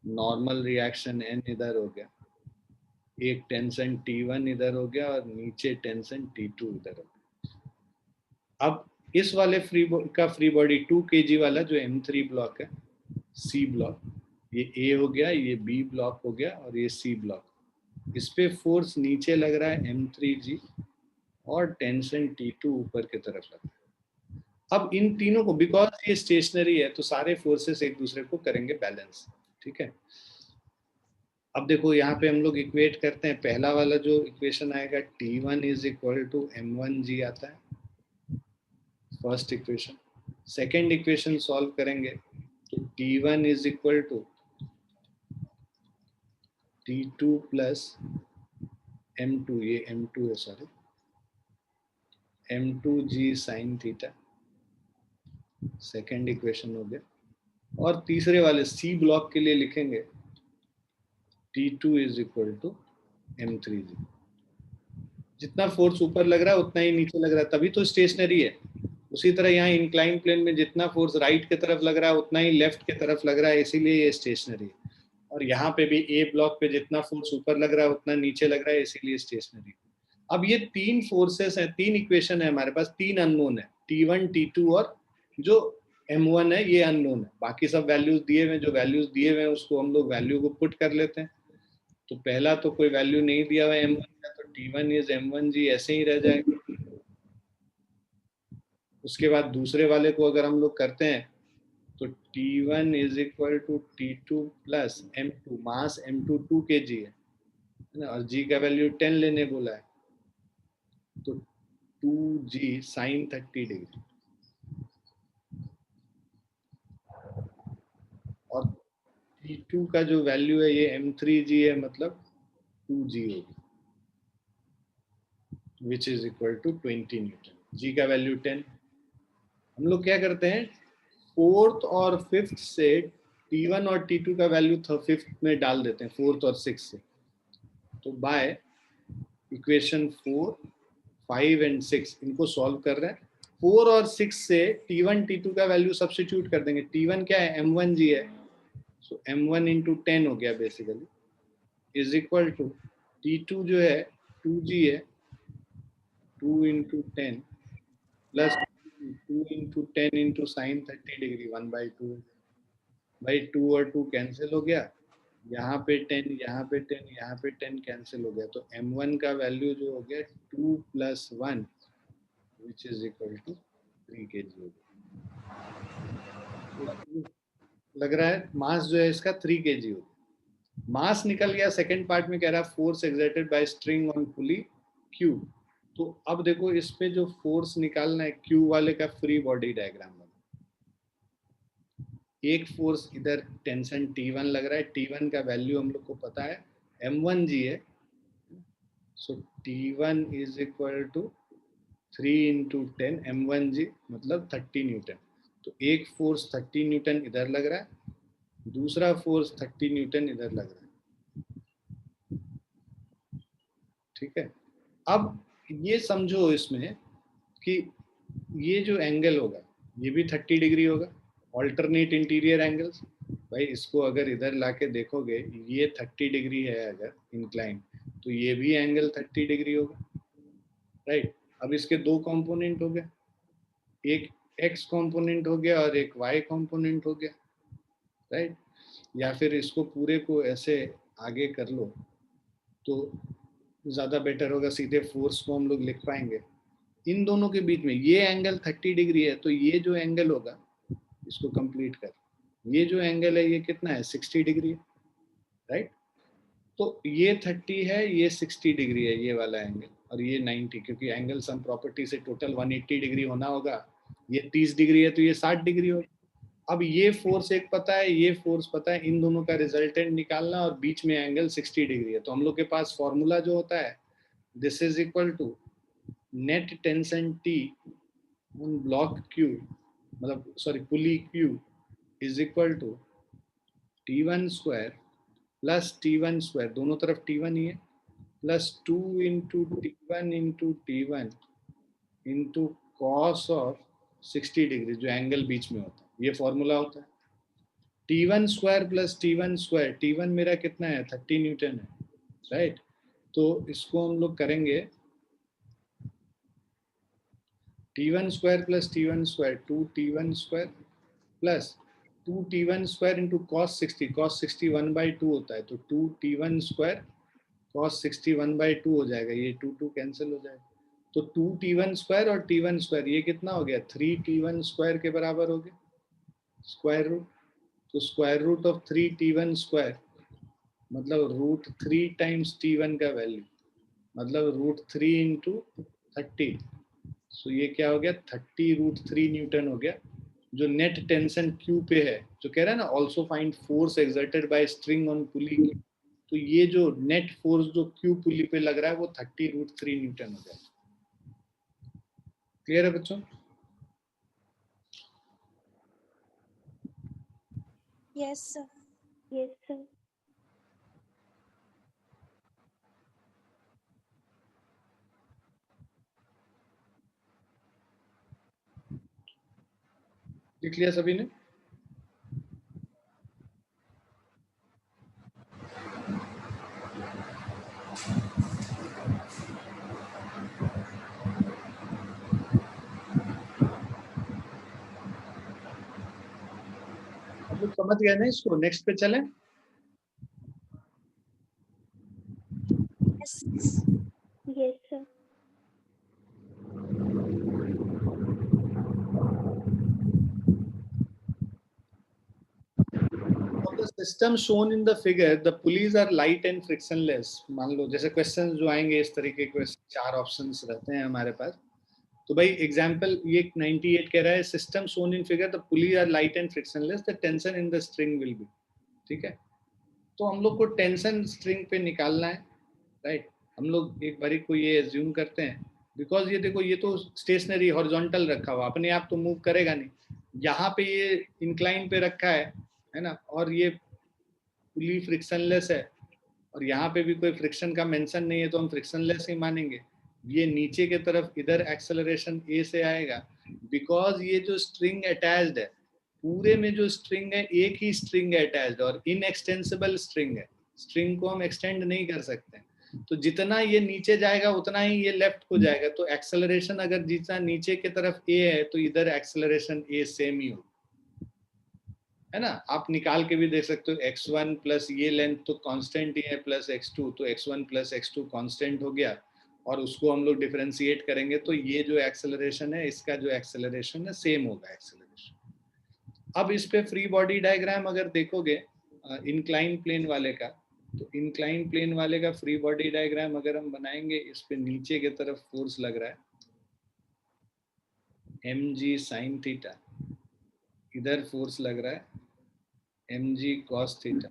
नॉर्मल रिएक्शन n इधर हो गया, एक टेंशन T1 इधर हो गया, और नीचे टेंशन T2 इधर हो गया। अब इस वाले फ्री बॉडी 2 kg वाला जो m3 ब्लॉक है, C ब्लॉक, ये A हो गया, ये B ब्लॉक हो गया, और ये C ब्लॉक, इस पे फोर्स नीचे लग रहा है m3g, और टेंशन T2 ऊपर की तरफ लग रहा है। अब इन तीनों को, बिकॉज ये स्टेशनरी है तो सारे फोर्सेस एक दूसरे को करेंगे बैलेंस, ठीक है। अब देखो यहाँ पे हम लोग इक्वेट करते हैं, पहला वाला जो इक्वेशन आएगा T1 is equal to M1G आता है, first equation. Second equation solve करेंगे तो T1 is equal to T2 plus M2, ये M2 है sorry, M2G sine theta, second equation हो गया। और तीसरे वाले सी ब्लॉक के लिए लिखेंगे T2 is equal to M3G। जितना फोर्स ऊपर लग रहा है उतना ही नीचे लग रहा है, तभी तो स्टेशनरी है। उसी तरह यहाँ इंक्लाइन प्लेन में जितना फोर्स राइट की तरफ लग रहा है उतना ही लेफ्ट की तरफ लग रहा है, इसीलिए ये स्टेशनरी है। और यहाँ पे भी ए ब्लॉक पे जितना फोर्स ऊपर लग रहा है उतना नीचे लग रहा है, इसीलिए स्टेशनरी। अब ये तीन फोर्सेस हैं, तीन इक्वेशन है हमारे पास, तीन अननोन है, T1 T2 और जो M1 है ये अननोन है। बाकी सब वैल्यूज दिए हुए, जो वैल्यूज दिए हुए हैं उसको हम लोग वैल्यू को पुट कर लेते हैं। तो पहला तो कोई वैल्यू नहीं दिया हुआ है M1 का, तो T1 इज M1G ऐसे ही रह जाएगा। उसके बाद दूसरे वाले को अगर हम लोग करते हैं तो T1 is equal to T2 plus M2, mass M2 2 kg है ना, और G का वैल्यू 10 लेने बोला है, तो 2G साइन 30 डिग्री। और T2 का जो वैल्यू है ये M3G है, मतलब 2G होगी, which is equal to 20 newton. G का वैल्यू 10। हम लोग क्या करते हैं, फोर्थ और फिफ्थ से T1 और T2 का वैल्यू फिफ्थ में डाल देते हैं, फोर्थ और सिक्स से। तो बाय इक्वेशन 4, 5 एंड 6 इनको सॉल्व कर रहे हैं। 4 और 6 से T1 T2 का वैल्यू सब्स्टिट्यूट कर देंगे। T1 क्या है, M1G है, सो M1 इंटू 10 हो गया basically, is equal to T2 जो है 2G है, 2 into 10 plus 2 into 10 into sine 30 degree, 1/2 भाई 2 और 2 कैंसिल हो गया, यहाँ पे 10, यहाँ पे 10, यहाँ पे 10 कैंसिल हो गया, तो M1 का वैल्यू जो हो गया 2 plus 1 which is equal to 3 kg हो गया। लग रहा है मास जो है इसका 3 kg हो गया। मास निकल गया। सेकंड पार्ट में कह रहा है force exerted by string on pulley Q। तो अब देखो इस पे जो फोर्स निकालना है Q वाले का फ्री बॉडी डायग्राम बना। एक फोर्स इधर टेंशन T1 लग रहा है, T1 का वैल्यू हम लोग को पता है M1G है, so T1 is equal to 3 into 10 M1G मतलब 30 न्यूटन। तो एक फोर्स 30 न्यूटन इधर लग रहा है, दूसरा फोर्स 30 न्यूटन इधर लग रहा है, ठीक है। अब ये समझो इसमें कि ये जो एंगल होगा ये भी 30 डिग्री होगा, ऑल्टरनेट इंटीरियर एंगल्स। भाई इसको अगर इधर लाके देखोगे, ये 30 डिग्री है अगर इंक्लाइन, तो ये भी एंगल 30 डिग्री होगा, राइट। अब इसके दो कंपोनेंट हो गए, एक एक्स कंपोनेंट हो गया और एक वाई कंपोनेंट हो गया, राइट। या फिर इसको पूरे को ऐसे आगे कर लो तो ज़्यादा बेटर होगा, सीधे फोर्स को हम लोग लिख पाएंगे। इन दोनों के बीच में ये एंगल 30 डिग्री है, तो ये जो एंगल होगा इसको कंप्लीट कर, ये जो एंगल है ये कितना है, 60 डिग्री है, राइट। तो ये 30 है, ये 60 डिग्री है ये वाला एंगल, और ये 90, क्योंकि एंगल सम प्रॉपर्टी से टोटल 180 डिग्री होना होगा। ये 30 डिग्री है तो ये 60 डिग्री होगा। अब ये फोर्स एक पता है, ये फोर्स पता है, इन दोनों का रिजल्टेंट निकालना, और बीच में एंगल 60 डिग्री है। तो हम लोग के पास फॉर्मूला जो होता है, this is equal to net tension T on block Q, मतलब sorry pulley Q is equal to T1 square plus T1 square, दोनों तरफ T1 ही है, plus 2 into T1 into T1 into cos of 60 degree, जो angle बीच में होता है, ये फॉर्मूला होता है। T1 square plus T1 square, T1 मेरा कितना है, 30 न्यूटन है, राइट। तो इसको हम लोग करेंगे T1 square plus T1 square, 2T1 square plus 2T1 square into cos 60, cos 60 1/2 होता है, तो 2T1 स्क्वायर कॉस 60 1/2 हो जाएगा, ये 2 2 कैंसिल हो जाएगा। तो 2t1 स्क्वायर और t1 स्क्वायर ये कितना हो गया, 3t1 स्क्वायर के बराबर हो गया स्क्वायर रूट। तो square root of 3t1 square मतलब √3 टाइम्स t1 का वैल्यू, मतलब √3 इंटू 30। सो ये क्या हो गया, 30√3 न्यूटन हो गया, जो नेट टेंशन क्यू पे है, जो कह रहा है ना also find force exerted by string on pulley. तो ये जो नेट फोर्स जो क्यू पुली पे लग रहा है वो 30√3 न्यूटन हो गया। क्लियर है बच्चों? Yes, sir. Yes, sir. लिख लिया सभी ने? आप लोग समझ गए ना इसको? नेक्स्ट पे चलें? Yes. Yes, sir. Of the system shown in the figure, the pulleys are light and frictionless. मान लो जैसे क्वेश्चन जो आएंगे इस तरीके के, 4 ऑप्शंस रहते हैं हमारे पास। तो भाई एग्जांपल ये 98 कह रहा है, system shown in figure the pulley are light and frictionless, the tension in the string will be. ठीक है, तो हम लोग को टेंशन स्ट्रिंग पे निकालना है, राइट। हम लोग एक बारी को ये एज्यूम करते हैं, बिकॉज ये देखो ये तो स्टेशनरी हॉरिजॉन्टल रखा हुआ, अपने आप तो मूव करेगा नहीं, यहाँ पे ये इंक्लाइन पे रखा है ना, और ये पुली फ्रिक्शनलेस है, और यहाँ पे भी कोई फ्रिक्शन का मेंशन नहीं है, तो हम फ्रिक्शनलेस ही मानेंगे। ये नीचे के तरफ इधर एक्सेलरेशन ए से आएगा, बिकॉज ये जो स्ट्रिंग अटैच्ड है, पूरे में जो स्ट्रिंग है एक ही स्ट्रिंग है अटैच्ड, और इनएक्सटेंसिबल स्ट्रिंग है, स्ट्रिंग को हम एक्सटेंड नहीं कर सकते। तो जितना ये नीचे जाएगा उतना ही ये लेफ्ट को जाएगा, तो एक्सेलरेशन अगर जितना नीचे की तरफ ए है तो इधर एक्सेलरेशन ए सेम ही होगा, है ना। आप निकाल के भी देख सकते हो, x1 प्लस ये लेंथ तो कांस्टेंट ही है, प्लस x2, तो x1 प्लस x2 कांस्टेंट हो गया, और उसको हम लोग डिफरेंशिएट करेंगे तो ये जो एक्सेलरेशन है इसका जो एक्सेलरेशन है सेम होगा एक्सेलरेशन। अब इस पे फ्री बॉडी डायग्राम अगर देखोगे इंक्लाइन प्लेन वाले का, तो इंक्लाइन प्लेन वाले का फ्री बॉडी डायग्राम अगर हम बनाएंगे, इस पे नीचे की तरफ फोर्स लग रहा है mg sin थीटा, इधर फोर्स लग रहा है mg cos थीटा।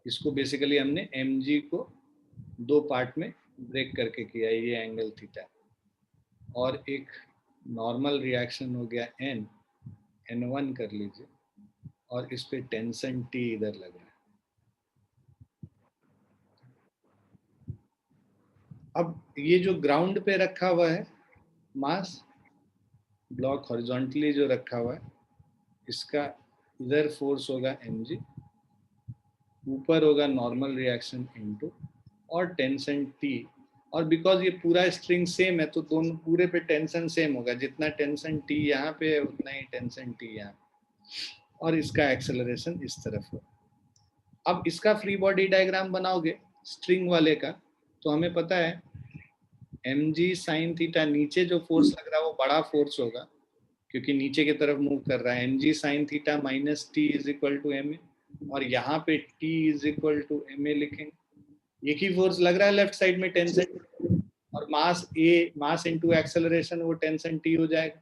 इसको बेसिकली हमने mg को 2 पार्ट में ब्रेक करके किया है, ये एंगल थीटा, और एक नॉर्मल रिएक्शन हो गया n1 कर लीजिए, और इस पे टेंशन T इधर लग रहा है। अब ये जो ग्राउंड पे रखा हुआ है मास ब्लॉक हॉरिजॉन्टली जो रखा हुआ है, इसका इधर फोर्स होगा mg, ऊपर होगा नॉर्मल रिएक्शन इनटू और टेंशन T, और बिकॉज ये पूरा स्ट्रिंग सेम है तो दोनों पूरे पे टेंशन सेम होगा, जितना टेंशन T यहाँ पे है उतना ही टेंशन T यहाँ पे, और इसका एक्सेलरेशन इस तरफ हो। अब इसका फ्री बॉडी डायग्राम बनाओगे स्ट्रिंग वाले का, तो हमें पता है mg sin थीटा, नीचे जो फोर्स लग रहा है वो बड़ा फोर्स होगा क्योंकि नीचे की तरफ मूव कर रहा है, mg sin थीटा minus T is equal to ma, और यहाँ पे t is equal to ma लिखेंगे। एक ही फोर्स लग रहा है लेफ्ट साइड में टेंशन, और मास ए, मास इनटू एक्सेलरेशन, वो टेंशन टी हो जाएगा।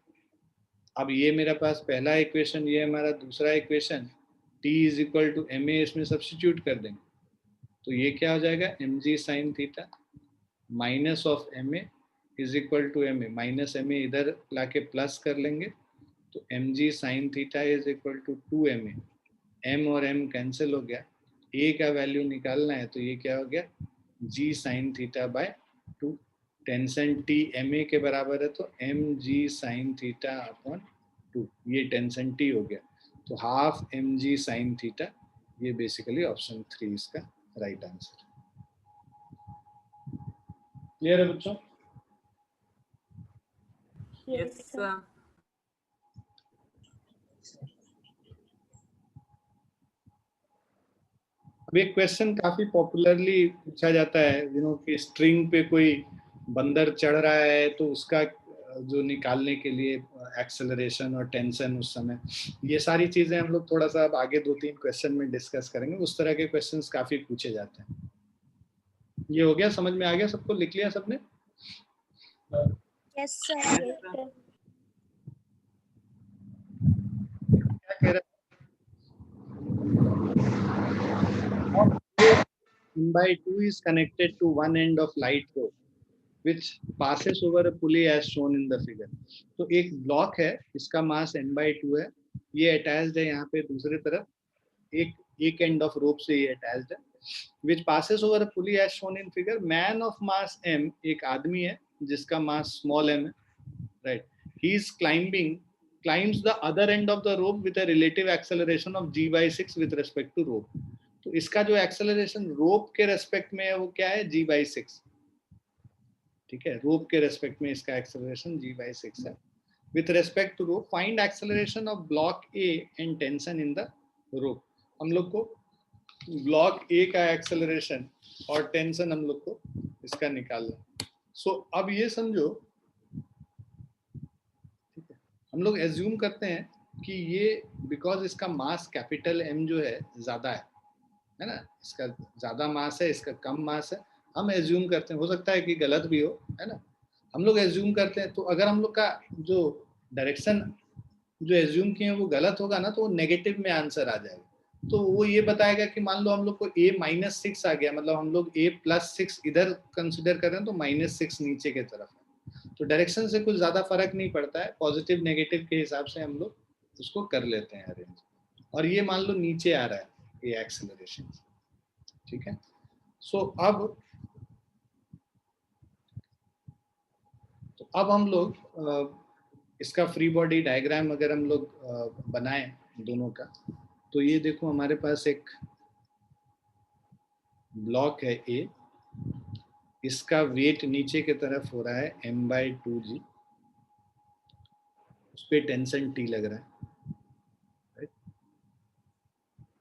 अब ये मेरा पास पहला इक्वेशन, ये हमारा दूसरा equation, T is equal to M A, इसमें सब्स्टिट्यूट कर देंगे तो ये क्या हो जाएगा, M ji sine theta minus of M A is equal to M A, minus M A इधर लाके प्लस कर लेंगे, तो M ji sine theta is equal to 2 ma, M और एम कैंसिल हो गया, ए का वैल्यू निकालना है तो ये क्या हो गया, g sine theta by 2, tension T M A के बराबर है तो एम जी साइन थीटा अपॉन 2, ये टेंशन टी हो गया, तो हाफ एम जी साइन थीटा, ये बेसिकली ऑप्शन 3 इसका राइट आंसर। क्लियर है बच्चों? Yes, sir. अब एक क्वेश्चन काफी पॉपुलरली पूछा जाता है, कि स्ट्रिंग पे कोई बंदर चढ़ रहा है तो उसका जो निकालने के लिए एक्सेलरेशन और टेंशन उस समय, ये सारी चीजें हम लोग थोड़ा सा अब आगे 2-3 क्वेश्चन में डिस्कस करेंगे। उस तरह के क्वेश्चंस काफी पूछे जाते हैं। ये हो गया, समझ में आ गया सबको? लिख लिया सबने? Yes, sir. Yes, sir. क्या कह रहे M/2 is connected to one end of light rope which passes over a pulley as shown in the figure. तो एक ब्लॉक है, इसका मास m/2 है, ये अटैच्ड है यहाँ पे दूसरी तरफ, एक एंड ऑफ रोप से ये अटैच्ड है, which passes over a pulley as shown in figure. Man of mass m, एक आदमी है जिसका मास स्मॉल m है, right? He is climbs the other end of the rope with a relative acceleration of g/6 with respect to rope. तो इसका जो acceleration रोप के respect में है वो क्या है? g/6. ठीक है, रोप के रेस्पेक्ट में इसका एक्सेलरेशन g/6 है. With respect to rope find acceleration of block A and tension in the rope. हम लोग को ब्लॉक ए का एक्सेलरेशन और टेंशन हम लोग को इसका निकालना. सो अब ये समझो, ठीक है, हम लोग एज्यूम करते हैं कि ये बिकॉज इसका मास कैपिटल एम जो है ज्यादा है ना, इसका ज्यादा मास है, इसका कम मास है, हम एज्यूम करते हैं, हो सकता है कि गलत भी हो, है ना, हम लोग एज्यूम करते हैं. तो अगर हम लोग का जो डायरेक्शन जो एज्यूम किए हैं वो गलत होगा ना, तो वो नेगेटिव में आंसर आ जाएगा. तो वो ये बताएगा कि मान लो हम लोग को a-6 आ गया, मतलब हम लोग a+6 इधर कंसिडर कर रहे हैं तो -6 नीचे के तरफ है. तो डायरेक्शन से कुछ ज्यादा फर्क नहीं पड़ता है, पॉजिटिव नेगेटिव के हिसाब से हम लोग उसको कर लेते हैं अरेंज. और ये मान लो नीचे आ रहा है ये एक्सेलरेशन, ठीक है. सो अब हम लोग इसका फ्री बॉडी डायग्राम अगर हम लोग बनाएं दोनों का, तो ये देखो हमारे पास एक ब्लॉक है ए, इसका वेट नीचे की तरफ हो रहा है m/2g, उस पे टेंशन T लग रहा है, राइट.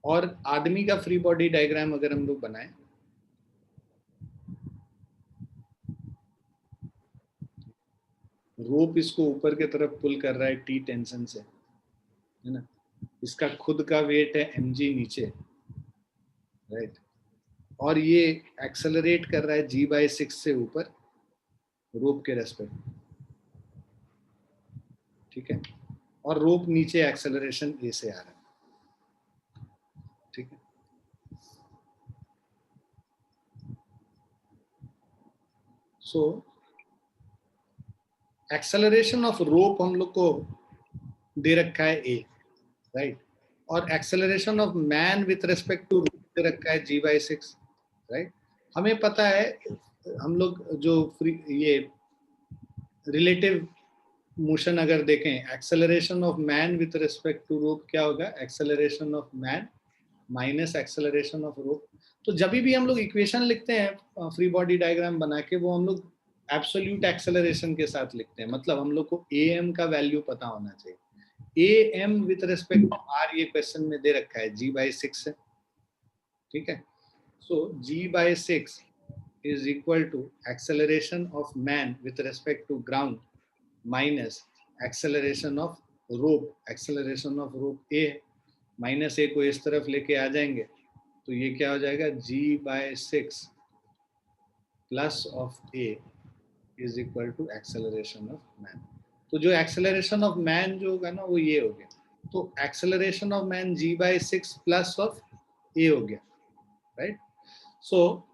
और आदमी का फ्री बॉडी डायग्राम अगर हम लोग बनाएं, रोप इसको ऊपर की तरफ पुल कर रहा है T टेंशन से, है ना, इसका खुद का वेट है mg नीचे, राइट. और ये एक्सेलरेट कर रहा है g/6 से ऊपर रोप के रेस्पेक्ट, ठीक है. और रोप नीचे एक्सेलरेशन a से आ रहा है, ठीक है. सो एक्सेलरेशन ऑफ रोप हम लोग को दे रखा है a, राइट. और acceleration of man with respect to rope दे रखा है g/6, राइट. हमें पता है हम लोग जो ये रिलेटिव मोशन अगर देखें, acceleration of man with respect to rope क्या होगा? Acceleration of man minus acceleration of rope. तो जब भी हम लोग इक्वेशन लिखते हैं फ्री बॉडी डायग्राम बना के, वो हम लोग एब्सोल्यूट एक्सेलरेशन के साथ लिखते हैं. मतलब हम लोग को am का वैल्यू पता होना चाहिए. am with respect to r ये क्वेश्चन में दे रखा है g/6 है, ठीक है. So g/6 is equal to acceleration of man with respect to ground minus acceleration of rope. acceleration of rope a, minus a को इस तरफ लेके आ जाएंगे तो ये क्या हो जाएगा? g/6 plus of a is equal to acceleration of man. तो जो एक्सेलरेशन ऑफ मैन जो होगा ना वो ये हो गया. तो acceleration of man g/6 plus of a हो गया, राइट. सो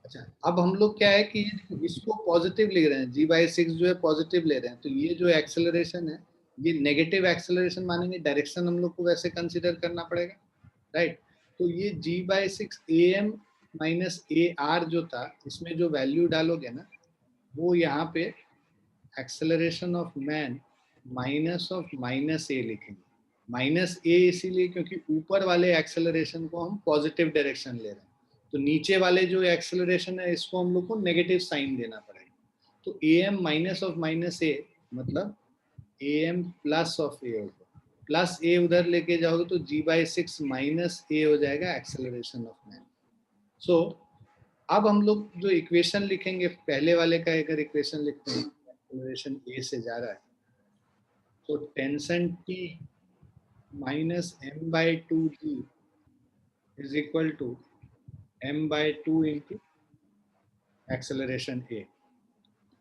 अच्छा, अब हम लोग क्या है कि इसको पॉजिटिव लिख रहे हैं, g/6 जो है पॉजिटिव ले रहे हैं, तो ये जो एक्सेलरेशन है ये नेगेटिव एक्सेलरेशन मानेंगे, डायरेक्शन हम लोग को वैसे कंसीडर करना पड़ेगा, राइट. तो ये g/6 am माइनस ar जो था, इसमें जो वैल्यू डालोगे ना वो यहाँ पे acceleration of man minus of minus a लिखेंगे. माइनस ए इसीलिए क्योंकि ऊपर वाले एक्सेलरेशन को हम पॉजिटिव डायरेक्शन ले रहे हैं, तो नीचे वाले जो एक्सेलरेशन है इसको हम लोग को नेगेटिव साइन देना पड़ेगा. तो am माइनस ऑफ माइनस ए मतलब am प्लस ऑफ ए होगा, प्लस ए उधर लेके जाओगे तो g/6 माइनस ए हो जाएगा एक्सेलरेशन ऑफ मैन। सो अब हम लोग जो इक्वेशन लिखेंगे, पहले वाले का अगर इक्वेशन लिखते हैं, एक्सेलरेशन ए से जा रहा है तो tension T minus m/2g is equal to m/2 into acceleration a,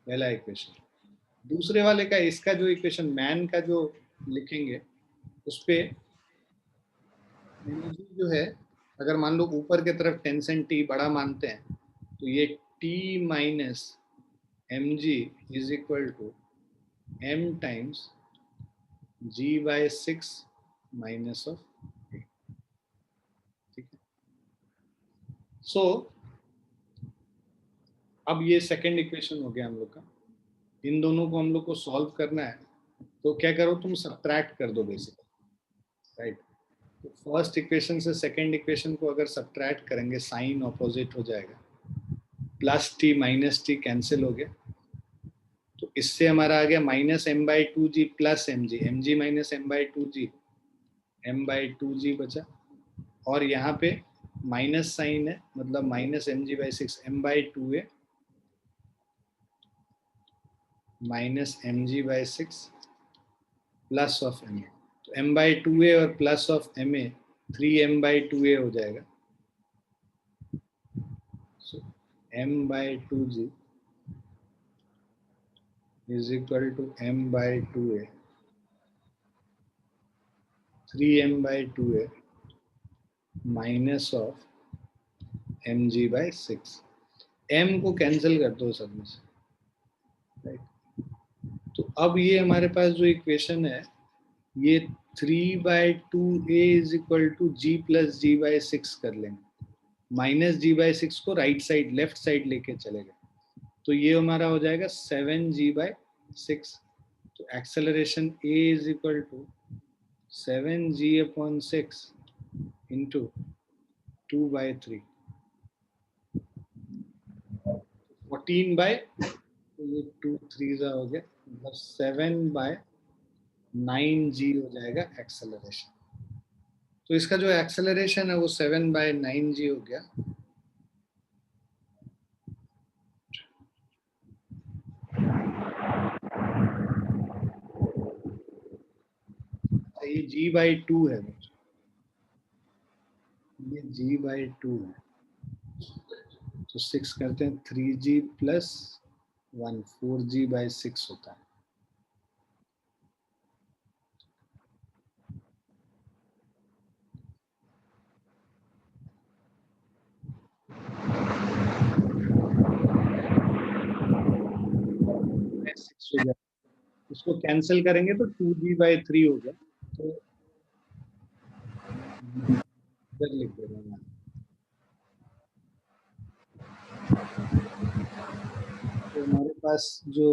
पहला इक्वेशन। दूसरे वाले का, इसका जो इक्वेशन मैन का जो लिखेंगे उस पे एनर्जी जो है, अगर मान लो ऊपर की तरफ टेंशन टी बड़ा मानते हैं तो ये T minus M g is equal to M times g/6 minus of a. ठीक है। सो अब ये सेकेंड इक्वेशन हो गया हम लोग का। इन दोनों को हम लोग को सॉल्व करना है तो क्या करो, तुम सब्ट्रैक्ट कर दो बेसिकली, राइट। तो फर्स्ट इक्वेशन से सेकेंड इक्वेशन को अगर सब्ट्रैक्ट करेंगे, साइन ऑपोजिट हो जाएगा, plus T minus T cancel हो गया, तो इससे हमारा आ गया minus m/2g plus mg, mg minus m/2g, m/2g बचा, और यहाँ पे माइनस साइन है, मतलब minus mg/6 m/2a minus mg/6 plus of ma, तो m/2a और प्लस ऑफ ma 3m/2a हो जाएगा। सो m/2g is equal to m/2a 3m/2a minus of mg/6। m को कैंसिल कर दो सब में से, राइट। तो अब ये हमारे पास जो इक्वेशन है, ये 3/2a is equal to g plus g/6 कर लेंगे, माइनस g/6 को राइट साइड लेफ्ट साइड लेके चले गए, तो ये हमारा हो जाएगा 7g/6। तो acceleration a is equal to 7g/6 into 2/3, 14 तो ये 2 3 हो गया, मतलब 7/9g हो जाएगा एक्सेलरेशन। तो इसका जो एक्सेलरेशन है वो 7/9g हो गया। ये g/2 है, ये g/2 है, तो 6 करते हैं 3g प्लस 1 4g/6 होता है। इसको कैंसिल करेंगे तो 2g/3 हो गया, तो इधर लिख दे रहे हैं। तो हमारे पास जो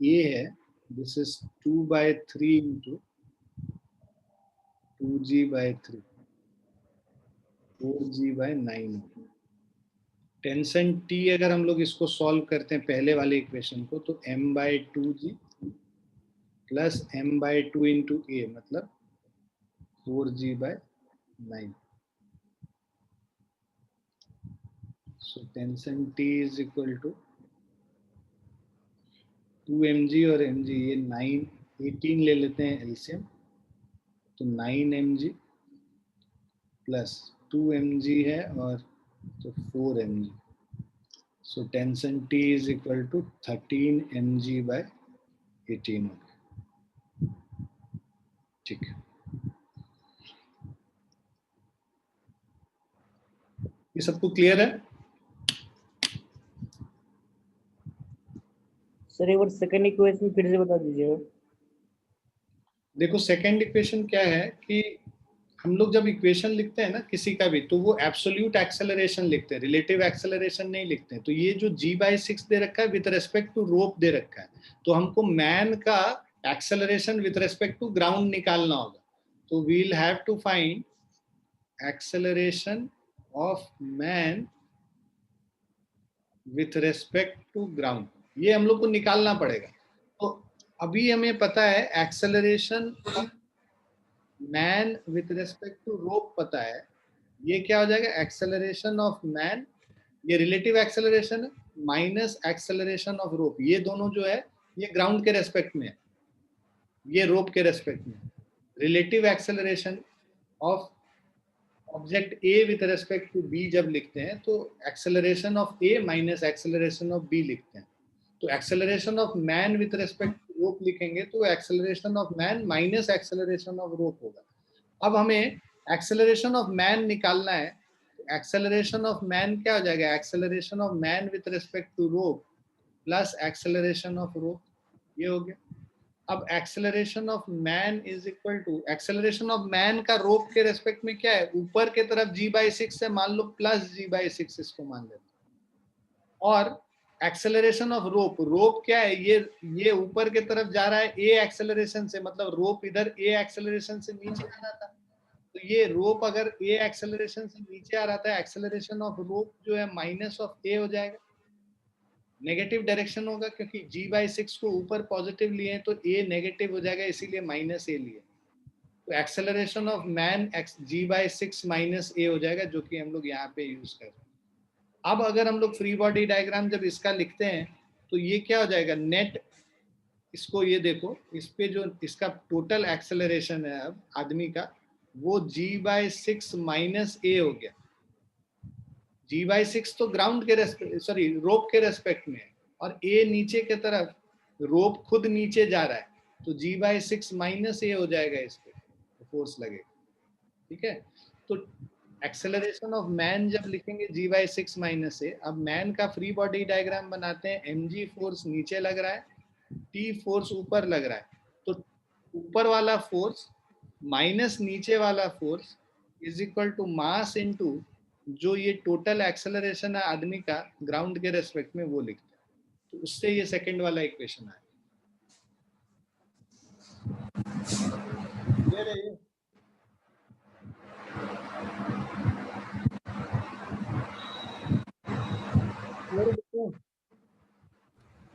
ये है, this is 2/3 into 2g/3 4g/9। Tension T अगर हम लोग इसको सॉल्व करते हैं पहले वाले इक्वेशन को, तो m/2g plus m/2 into A, मतलब 4g/9। So tension T is equal to 2mg और mg, ये 9 18 ले लेते हैं एलसीएम, तो 9mg प्लस 2mg है और तो 4mg। So tension T is equal to 13mg/18 हो गया। ठीक है, ये सबको क्लियर है? सर एक बार सेकंड इक्वेशन फिर से बता दीजिएगा। देखो सेकंड इक्वेशन क्या है कि हम लोग जब इक्वेशन लिखते हैं ना किसी का भी, तो वो एब्सोल्यूट एक्सेलरेशन लिखते हैं, रिलेटिव एक्सेलरेशन नहीं लिखते हैं। तो ये जो g/6 दे रखा है विद रेस्पेक्ट टू रोप दे रखा है, तो हमको मैन का acceleration with respect to ground निकालना होगा। तो we will have to find acceleration of man with respect to ground, ये हम लोग को निकालना पड़ेगा। तो अभी हमें पता है acceleration man with respect to rope पता है, ये क्या हो जाएगा, एक्सेलरेशन ऑफ मैन, ये रिलेटिव एक्सेलरेशन है, माइनस एक्सेलरेशन ऑफ रोप, ये दोनों जो है ये ग्राउंड के रेस्पेक्ट में है, ये रोप के रेस्पेक्ट में। Relative acceleration of object A with respect to B जब लिखते हैं तो acceleration of A minus acceleration of B लिखते हैं। तो acceleration of man with respect to rope लिखेंगे तो acceleration of man minus acceleration of rope होगा। अब हमें एक्सेलरेशन ऑफ मैन निकालना है, तो एक्सेलरेशन ऑफ मैन क्या हो जाएगा, acceleration of man with respect to rope plus acceleration of rope, ये हो गया। अब acceleration of man is equal to, acceleration of man का रोप के रेस्पेक्ट में क्या है, ऊपर के तरफ g/6 है, मान लो प्लस g/6 इसको मान लेते हैं, और एक्सेलरेशन ऑफ रोप, रोप क्या है, ये ऊपर के तरफ जा रहा है a एक्सेलरेशन से, मतलब रोप इधर a एक्सेलरेशन से नीचे आ रहा था, तो ये रोप अगर a एक्सेलरेशन से नीचे आ रहा था, एक्सेलरेशन ऑफ रोप जो है माइनस ऑफ a हो जाएगा, नेगेटिव डायरेक्शन होगा क्योंकि g/6 को ऊपर पॉजिटिव लिए हैं तो a नेगेटिव हो जाएगा, इसीलिए माइनस a लिए। तो acceleration of man g/6 minus a हो जाएगा, जो कि हम लोग यहाँ पे यूज कर रहे हैं। अब अगर हम लोग फ्री बॉडी डायग्राम जब इसका लिखते हैं तो ये क्या हो जाएगा, नेट, इसको ये देखो, इस पे जो इसका टोटल एक्सेलरेशन है अब आदमी का, वो g/6 माइनस a हो गया। g/6 तो ग्राउंड के रेस्पेक्ट, सॉरी रोप के रेस्पेक्ट में है, और a नीचे के तरफ, रोप खुद नीचे जा रहा है, तो g/6 माइनस a हो जाएगा, इस पे फोर्स लगेगा। ठीक है, तो एक्सेलरेशन ऑफ मैन जब लिखेंगे g/6 माइनस a, अब मैन का फ्री बॉडी डायग्राम बनाते हैं, mg फोर्स नीचे लग रहा है, t फोर्स ऊपर लग रहा है, तो ऊपर वाला फोर्स माइनस नीचे वाला force is equal to mass into जो ये टोटल एक्सेलरेशन है आदमी का ग्राउंड के रेस्पेक्ट में, वो लिखते हैं। तो उससे ये सेकंड वाला इक्वेशन आया। ये रही।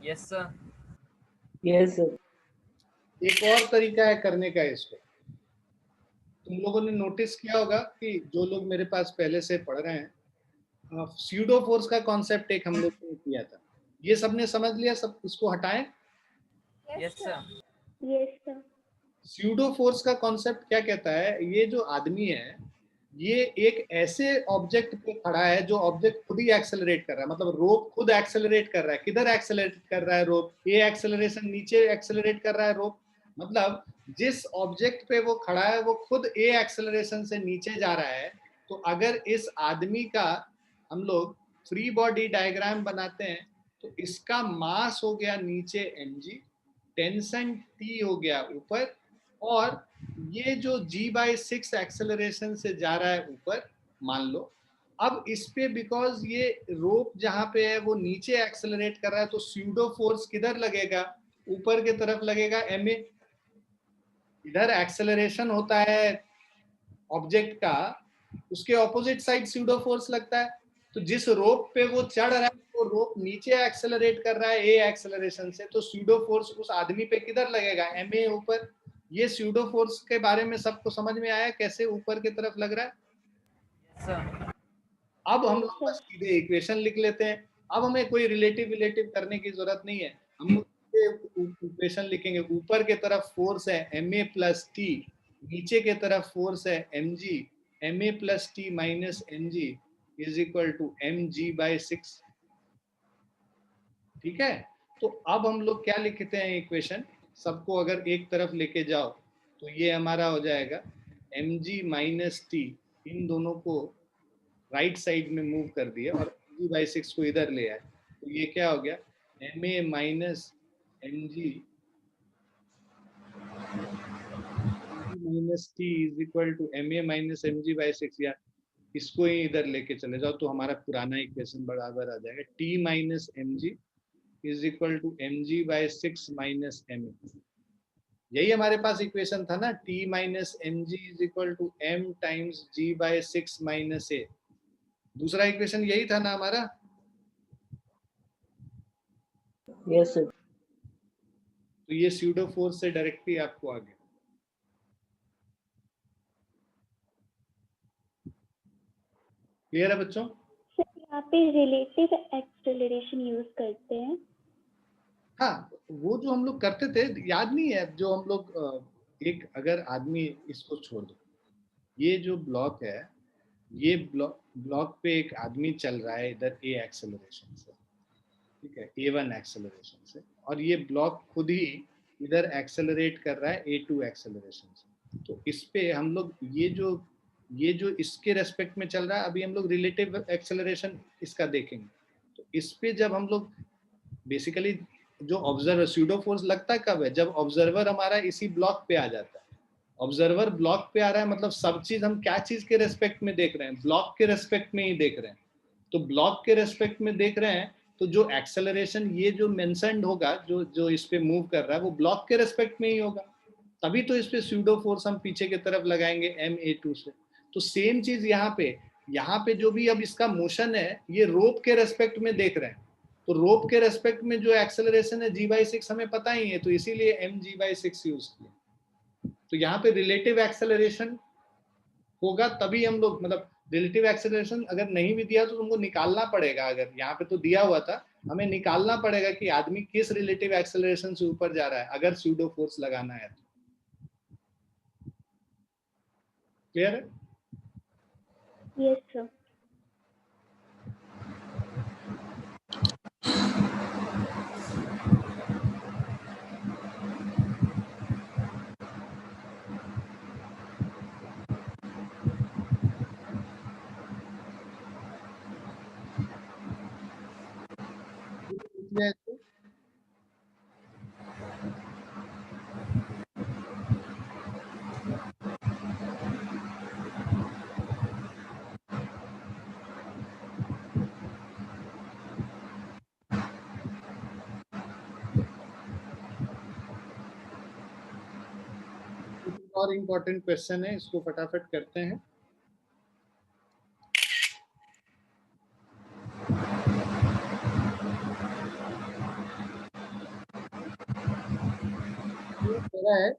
Yes sir. Yes sir. एक और तरीका है करने का इसको, तुम लोगों ने नोटिस किया होगा कि जो लोग मेरे पास पहले से पढ़ रहे हैं, स्यूडो फोर्स का कॉन्सेप्ट एक हम लोग ने किया था, ये सबने समझ लिया, सब इसको हटाएं। Yes sir. Yes, sir. Pseudo force का कॉन्सेप्ट क्या कहता है, ये जो आदमी है ये एक ऐसे ऑब्जेक्ट पे खड़ा है जो ऑब्जेक्ट खुद ही एक्सेलरेट कर रहा है, मतलब रोप खुद एक्सेलरेट कर रहा है, किधर एक्सेलरेट कर रहा है, रोप ए एक्सेलरेशन, नीचे एक्सेलरेट कर रहा है रोप, मतलब जिस ऑब्जेक्ट पे वो खड़ा है वो खुद ए एक्सेलरेशन से नीचे जा रहा है। तो अगर इस आदमी का हम लोग फ्री बॉडी डायग्राम बनाते हैं तो इसका मास हो गया नीचे mg, टेंशन T हो गया ऊपर, और ये जो g/6 एक्सेलरेशन से जा रहा है ऊपर, मान लो, अब इस पे बिकॉज ये रोप जहां पे है वो नीचे एक्सेलरेट कर रहा है, तो स्यूडो फोर्स किधर लगेगा, ऊपर के तरफ लगेगा ma, इधर एक्सेलरेशन होता है ऑब्जेक्ट का, उसके ऑपोजिट साइड स्यूडो फोर्स लगता है, तो जिस रोप पे वो चढ़ रहा है वो रोप नीचे एक्सेलरेट कर रहा है ए एक्सेलरेशन से, तो स्यूडो फोर्स उस आदमी पे किधर लगेगा, ma ऊपर। ये स्यूडो फोर्स के बारे में सबको समझ में आया कैसे ऊपर की तरफ लग रहा है। Yes sir. अब हम Yes, लोग sir. बस सीधे इक्वेशन लिख लेते हैं, अब हमें कोई रिलेटिव करने की जरूरत नहीं है, हम लोग इक्वेशन लिखेंगे, ऊपर के तरफ फोर्स है ma प्लस टी, नीचे के तरफ फोर्स है mg, ma plus T minus mg is equal to mg/6। ठीक है, तो अब हम लोग क्या लिखते हैं इक्वेशन, सबको अगर एक तरफ लेके जाओ तो ये हमारा हो जाएगा mg माइनस टी, इन दोनों को राइट साइड में मूव कर दिया और mg/6 को इधर ले आए, तो ये क्या हो गया, ma minus mg minus T is equal to ma minus mg/6, या इसको ही इधर लेके चले जाओ तो हमारा पुराना इक्वेशन बराबर आ जाएगा, t minus mg is equal to mg/6 minus ma। यही हमारे पास इक्वेशन था ना, t minus mg is equal to m times g/6 minus a, दूसरा इक्वेशन यही था ना हमारा। Yes sir. तो ये स्यूडो फोर्स से डायरेक्टली आपको आ गया। क्लियर है बच्चों? सर यहाँ पे रिलेटिव एक्सेलरेशन यूज करते हैं। हाँ, वो जो हम लोग करते थे, याद नहीं है? जो हम लोग एक, अगर आदमी, इसको छोड़ दो, ये जो ब्लॉक है, ये ब्लॉक पे एक आदमी चल रहा है इधर ए एक्सेलरेशन से, ठीक है, A1 एक्सेलरेशन से, और ये ब्लॉक खुद ही इधर एक्सेलरेट कर रहा है A2 एक्सेलरेशन से। तो इस पे हम लोग ये जो इसके रेस्पेक्ट में चल रहा है, अभी हम लोग रिलेटिव एक्सेलरेशन इसका देखेंगे। तो इस पे जब हम लोग बेसिकली जो ऑब्जर्वर स्यूडो फोर्स लगता है कब है? जब ऑब्जर्वर हमारा इसी ब्लॉक पे आ जाता है। ऑब्जर्वर ब्लॉक पे आ रहा है मतलब सब चीज हम क्या चीज के रेस्पेक्ट में देख रहे हैं? ब्लॉक के रेस्पेक्ट में ही देख रहे हैं। तो ब्लॉक के रेस्पेक्ट में देख रहे हैं, तो जो एक्सेलरेशन ये जो मेंशन्ड होगा, जो जो इस पे मूव कर रहा है, वो ब्लॉक के रेस्पेक्ट में ही होगा। तभी तो इस पे स्यूडो फोर्स हम पीछे की तरफ लगाएंगे ma2 से। तो सेम चीज यहाँ पे जो भी अब इसका मोशन है, ये रोप के रेस्पेक्ट में देख रहे हैं। तो रोप के रेस्पेक्ट में जो एक्सेलरेशन है g/6 हमें पता ही है, तो इसीलिए mg/6 यूज किया। तो यहाँ पे रिलेटिव एक्सेलरेशन होगा, तभी हम लोग, मतलब रिलेटिव एक्सेलरेशन अगर नहीं भी दिया तो तुमको निकालना पड़ेगा। अगर यहाँ पे तो दिया हुआ था, हमें निकालना पड़ेगा कि आदमी किस रिलेटिव एक्सेलरेशन से ऊपर जा रहा है, अगर स्यूडो फोर्स लगाना है तो। क्लियर है? Yes sir. और इम्पोर्टेंट क्वेश्चन है, इसको फटाफट करते हैं। है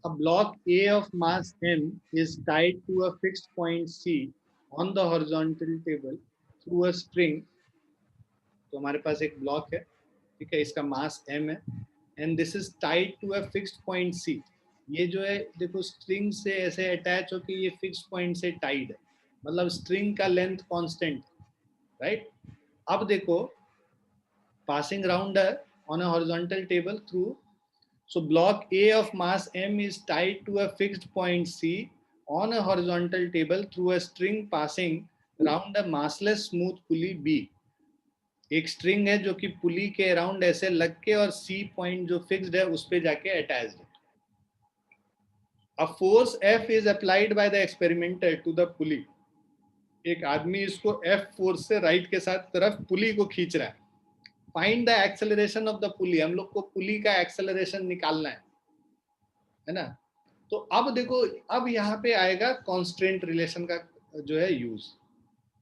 a block A of mass m is tied to a fixed point C on the horizontal table through a string। तो हमारे पास एक ब्लॉक है, ठीक है, इसका मास m है, and this is tied to a fixed point C। ये जो है देखो, स्ट्रिंग से ऐसे अटैच होकर ये फिक्स्ड पॉइंट से टाइड है, मतलब स्ट्रिंग का लेंथ कांस्टेंट, राइट? अब देखो, passing round on a horizontal table through, so block A of mass m is tied to a fixed point C on a horizontal table through a string passing round a massless smooth pulley B। एक string है जो कि पुली के around ऐसे लग के और C point जो फिक्स्ड है उस पे जाके अटैच्ड है। A force F is applied by the experimenter to the pulley। एक आदमी इसको F फोर्स से राइट के साथ तरफ पुली को खींच रहा है। Find the acceleration of the पुली। हम लोग को पुली का एक्सेलरेशन निकालना है ना? तो अब देखो, अब यहाँ पे आएगा कॉन्स्टेंट रिलेशन का जो है यूज,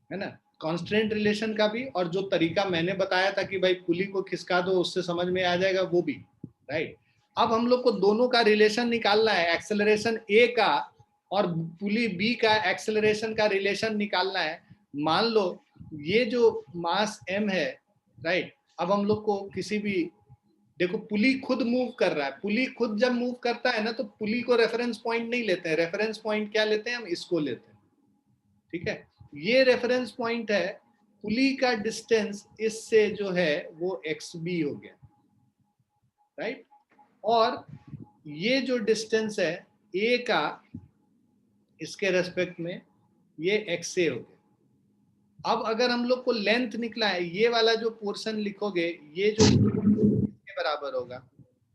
है ना? कॉन्स्टेंट रिलेशन का भी, और जो तरीका मैंने बताया था कि भाई पुली को खिसका दो उससे समझ में आ जाएगा, वो भी, राइट? अब हम लोग को दोनों का रिलेशन निकालना है, एक्सेलरेशन ए का और पुली बी का एक्सेलरेशन का रिलेशन निकालना है। मान लो ये जो मास एम है, राइट, अब हम लोग को किसी भी, देखो पुली खुद मूव कर रहा है, पुली खुद जब मूव करता है ना, तो पुली को रेफरेंस पॉइंट नहीं लेते हैं। रेफरेंस पॉइंट क्या लेते हैं? हम इसको लेते हैं, ठीक है? ये रेफरेंस पॉइंट है, पुली का डिस्टेंस इससे जो है वो xb हो गया, राइट? और ये जो डिस्टेंस है a का इसके रेस्पेक्ट में, ये xa हो गया। अब अगर हम लोग को लेंथ निकला है, ये वाला जो पोर्शन लिखोगे, ये जो के बराबर होगा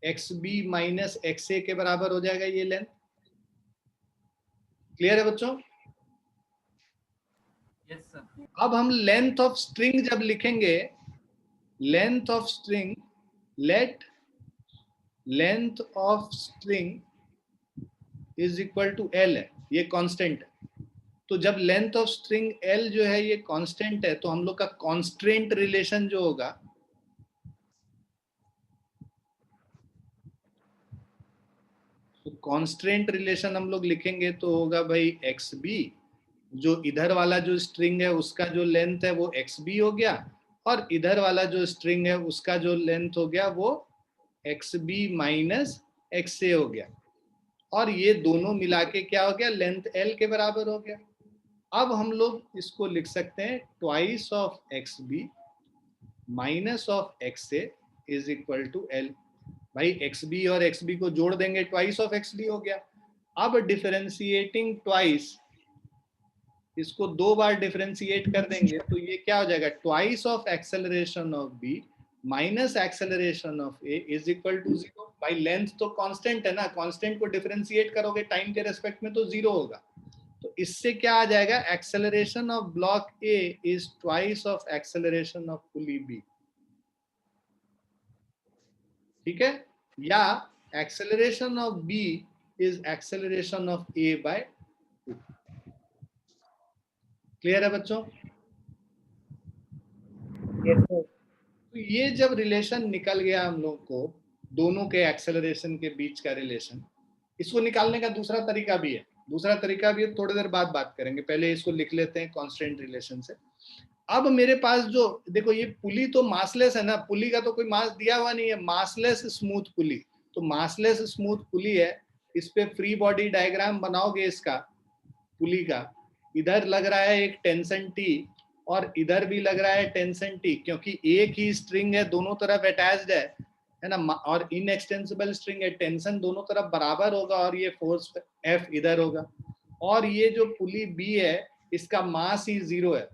xb माइनस xa के बराबर हो जाएगा ये लेंथ। क्लियर है बच्चों? Yes sir. अब हम लेंथ ऑफ स्ट्रिंग जब लिखेंगे, length of string, let length of string is equal to L है, ये कांस्टेंट है। तो जब लेंथ ऑफ स्ट्रिंग एल जो है ये कांस्टेंट है, तो हम लोग का कांस्टेंट रिलेशन जो होगा, तो कांस्टेंट रिलेशन हम लोग लिखेंगे तो होगा भाई एक्स बी जो इधर वाला जो स्ट्रिंग है उसका जो लेंथ है वो एक्स बी हो गया, और इधर वाला जो स्ट्रिंग है उसका जो लेंथ हो गया वो एक्स बी माइनस एक्स ए हो गया, और ये दोनों मिला के क्या हो गया, लेंथ एल के बराबर हो गया। अब हम लोग इसको लिख सकते हैं twice of X B minus of X A is equal to L. भाई एक्स बी और एक्स बी को जोड़ देंगे, ट्वाइस ऑफ एक्स बी हो गया। अब डिफरेंशिएटिंग ट्वाइस, इसको 2 बार डिफरेंशिएट कर देंगे तो ये क्या हो जाएगा, twice of acceleration of B minus acceleration of A is equal to 0। भाई लेंथ तो कांस्टेंट है ना, कांस्टेंट को डिफरेंशिएट करोगे टाइम के रेस्पेक्ट में तो 0 होगा। तो इससे क्या आ जाएगा, acceleration of block A is twice of acceleration of pulley B. ठीक है, या acceleration of B is acceleration of A by 2। Clear है बच्चों? Yes, sir. तो ये जब रिलेशन निकल गया हम लोग को, दोनों के एक्सेलरेशन के बीच का रिलेशन, इसको निकालने का दूसरा तरीका भी है, थोड़ी देर बाद बात करेंगे, पहले इसको लिख लेते हैं कांस्टेंट रिलेशन से। अब मेरे पास जो देखो, ये पुली तो मासलेस है ना, पुली का तो कोई मास दिया हुआ नहीं है, मासलेस स्मूथ पुली। तो मासलेस स्मूथ पुली है, इस पे फ्री बॉडी डायग्राम बनाओगे इसका पुली का, इधर लग रहा है एक टेंशन टी और इधर भी लग रहा है टेंशन टी, क्योंकि एक ही स्ट्रिंग है, दोनों तरफ अटैच्ड है ना, और इनएक्सटेंसिबल स्ट्रिंग है, टेंशन दोनों तरफ बराबर होगा, और ये फोर्स एफ इधर होगा। और ये जो पुली बी है इसका मास ही 0 है,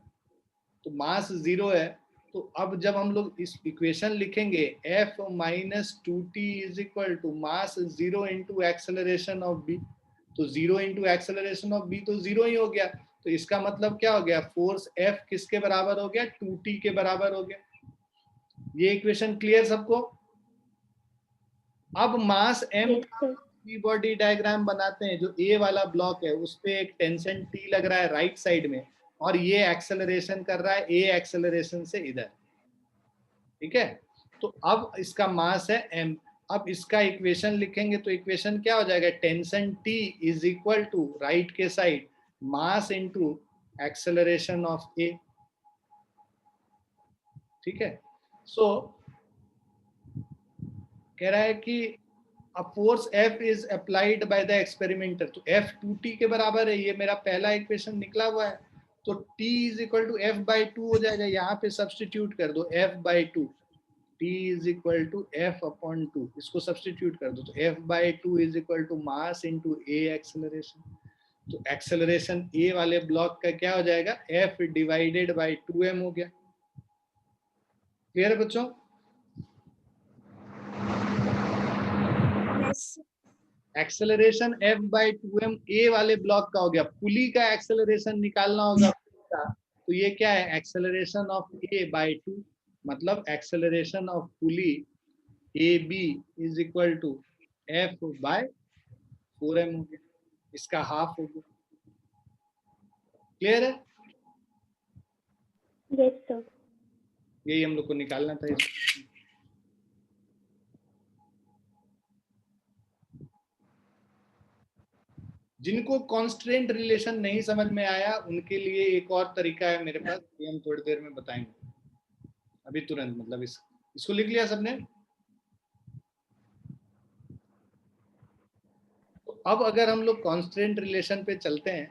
तो मास 0 है। तो अब जब हम लोग इस इक्वेशन लिखेंगे F minus 2t is equal to mass 0 into acceleration of B, तो 0 इंटू एक्सेलरेशन ऑफ बी तो 0 ही हो गया। तो इसका मतलब क्या हो गया, फोर्स F किसके बराबर हो गया, 2t के बराबर हो गया। ये इक्वेशन क्लियर सबको? अब मास m Yes, का sir. फ्री बॉडी डायग्राम बनाते हैं। जो ए वाला ब्लॉक है उस पे एक टेंशन टी लग रहा है राइट साइड में, और ये एक्सेलरेशन कर रहा है ए एक्सेलरेशन से इधर। ठीक है, तो अब इसका मास है m। अब इसका इक्वेशन लिखेंगे तो इक्वेशन क्या हो जाएगा, tension T is equal to right के side mass into acceleration of a. ठीक है, सो कह रहा है कि a force F is applied by the experimenter, तो F 2t के बराबर है, ये मेरा पहला इक्वेशन निकला हुआ है। तो T is equal to F by 2 हो जाएगा, यहाँ पे सब्स्टिट्यूट कर दो F by 2, T is equal to F upon 2, इसको सब्स्टिट्यूट कर दो तो F by 2 is equal to mass into A acceleration। तो एक्सेलरेशन A वाले ब्लॉक का क्या हो जाएगा, F डिवाइडेड by 2m हो गया। क्लियर है बच्चों? Acceleration F by 2m A वाले ब्लॉक का हो गया। पुली का एक्सेलरेशन निकालना होगा तो ये क्या है, एक्सेलरेशन ऑफ A by 2, मतलब acceleration of pulley AB is equal to F by 4m हो गया, इसका हाफ हो गया। क्लियर है? Yes, sir. यही हम लोग को निकालना था। जिनको कॉन्स्ट्रेंट रिलेशन नहीं समझ में आया उनके लिए एक और तरीका है मेरे पास, ये हम थोड़ी देर में बताएंगे, अभी तुरंत, मतलब इसको लिख लिया सबने? तो अब अगर हम लोग कॉन्स्ट्रेंट रिलेशन पे चलते हैं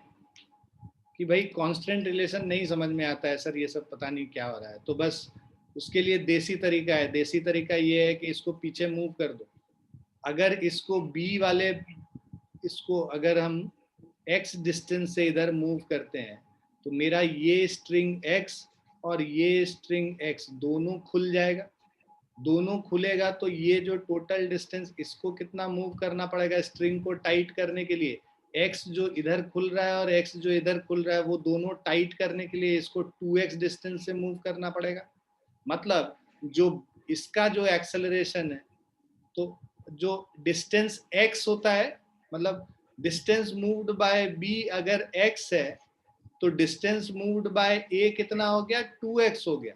कि भाई कॉन्स्टेंट रिलेशन नहीं समझ में आता है सर, ये सब पता नहीं क्या हो रहा है, तो बस उसके लिए देसी तरीका है। देसी तरीका ये है कि इसको पीछे मूव कर दो। अगर इसको बी वाले, इसको अगर हम x डिस्टेंस से इधर मूव करते हैं तो मेरा ये स्ट्रिंग x और ये स्ट्रिंग x दोनों खुल जाएगा। दोनों खुलेगा तो ये जो टोटल डिस्टेंस, इसको कितना मूव करना पड़ेगा स्ट्रिंग को टाइट करने के लिए, x जो इधर खुल रहा है और x जो इधर खुल रहा है वो दोनों टाइट करने के लिए इसको 2x डिस्टेंस से मूव करना पड़ेगा। मतलब जो इसका जो एक्सेलरेशन है, तो जो डिस्टेंस x होता है, मतलब डिस्टेंस मूव्ड बाय b अगर x है तो डिस्टेंस मूव्ड बाय a कितना हो गया, 2x हो गया।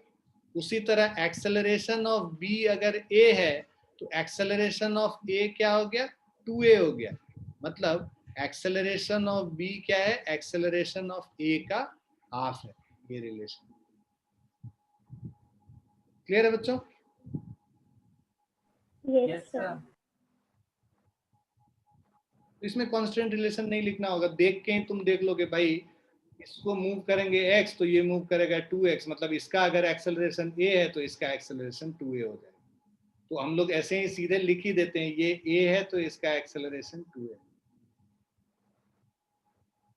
उसी तरह एक्सेलरेशन ऑफ b अगर a है तो एक्सेलरेशन ऑफ a क्या हो गया, 2a हो गया। मतलब एक्सेलरेशन ऑफ बी क्या है, एक्सेलरेशन ऑफ ए का हाफ है ये रिलेशन। क्लियर है बच्चों? Yes, Yes, sir. sir. इसमें कांस्टेंट रिलेशन नहीं लिखना होगा, देख के ही तुम देख लोगे भाई इसको मूव करेंगे x तो ये मूव करेगा 2x, मतलब इसका अगर एक्सेलरेशन a है तो इसका एक्सेलरेशन 2a हो जाएगा। तो हम लोग ऐसे ही सीधे लिख ही देते हैं ये a है तो इसका एक्सेलरेशन 2a,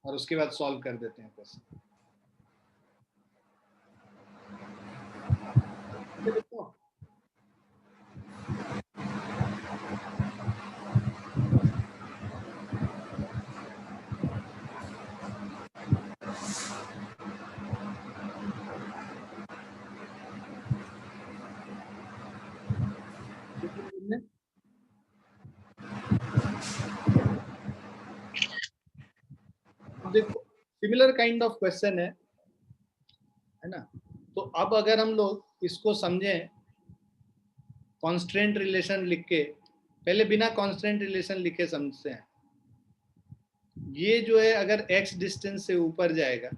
और उसके बाद सॉल्व कर देते हैं क्वेश्चन। देखो सिमिलर काइंड ऑफ क्वेश्चन है ना। तो अब अगर हम लोग इसको समझें कांस्टेंट रिलेशन लिख के, पहले बिना कांस्टेंट रिलेशन लिखे समझते हैं। ये जो है अगर x डिस्टेंस से ऊपर जाएगा,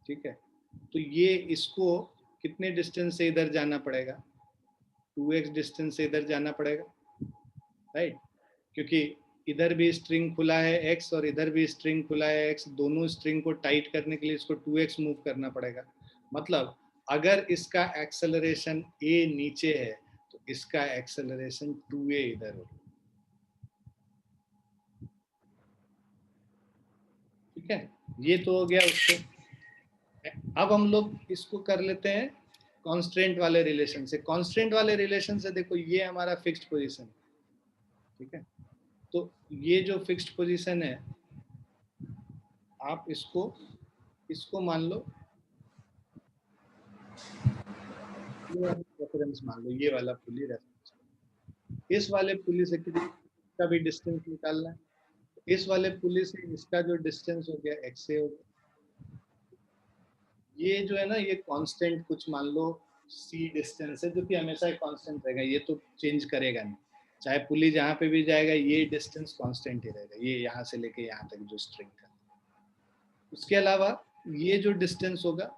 ठीक है, तो ये इसको कितने डिस्टेंस से इधर जाना पड़ेगा, 2x डिस्टेंस से इधर जाना पड़ेगा, राइट? क्योंकि इधर भी स्ट्रिंग खुला है x और इधर भी स्ट्रिंग खुला है x, दोनों स्ट्रिंग को टाइट करने के लिए इसको 2x मूव करना पड़ेगा। मतलब अगर इसका एक्सेलरेशन a नीचे है तो इसका एक्सेलरेशन 2a इधर होगा, ठीक है। ये तो हो गया उसको। अब हम लोग इसको कर लेते हैं कांस्टेंट वाले रिलेशन से। कांस्टेंट वाले रिलेशन से देखो ये हमारा फिक्स्ड पोजीशन, ठीक है। तो ये जो फिक्स्ड पोजीशन है आप इसको मान लो ये रेफरेंस मान लो, ये वाला पुली रेफरेंस। इस वाले पुली से का भी डिस्टेंस निकालना है, इस वाले पुली से इसका जो डिस्टेंस हो गया x से हो गया। ये जो है ना ये कांस्टेंट कुछ मान लो c डिस्टेंस है जो कि हमेशा कांस्टेंट रहेगा, ये तो चेंज करेगा नहीं, चाहे पुली जहाँ पे भी जाएगा ये डिस्टेंस कांस्टेंट ही रहेगा, ये यहाँ से लेके यहाँ तक जो स्ट्रिंग का। उसके अलावा ये जो डिस्टेंस होगा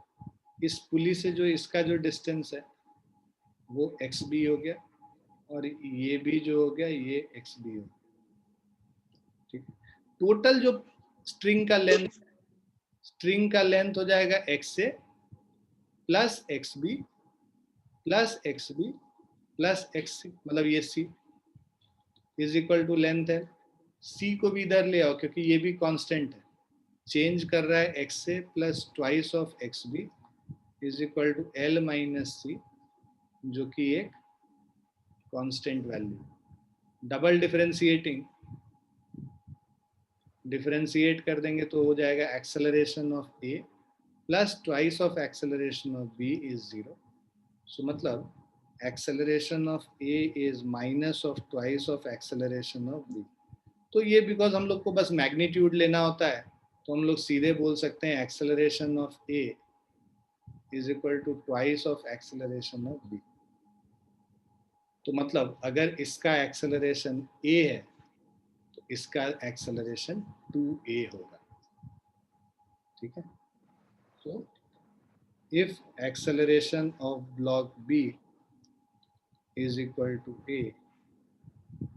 इस पुली से, जो इसका जो डिस्टेंस है वो xb हो गया, और ये भी जो हो गया ये xb हो गया, ठीक। टोटल जो स्ट्रिंग का लेंथ हो जाएगा x से plus xb plus xb plus xc, मतलब ये c is equal to length है। c को भी इधर ले आओ क्योंकि ये भी कांस्टेंट है, चेंज कर रहा है x से, plus twice of xb is equal to l minus c, जो कि एक कांस्टेंट वैल्यू। डबल डिफरेंशिएट कर देंगे तो हो जाएगा acceleration of a plus twice of acceleration of b is 0। सो मतलब acceleration of a is minus of twice of acceleration of b। तो ये बिकॉज हम लोग को बस मैग्नीट्यूड लेना होता है तो हम लोग सीधे बोल सकते हैं acceleration of a is equal to twice of acceleration of b। तो मतलब अगर इसका एक्सेलरेशन a है तो इसका एक्सेलरेशन 2a होगा, ठीक है। So if acceleration of block b is equal to a,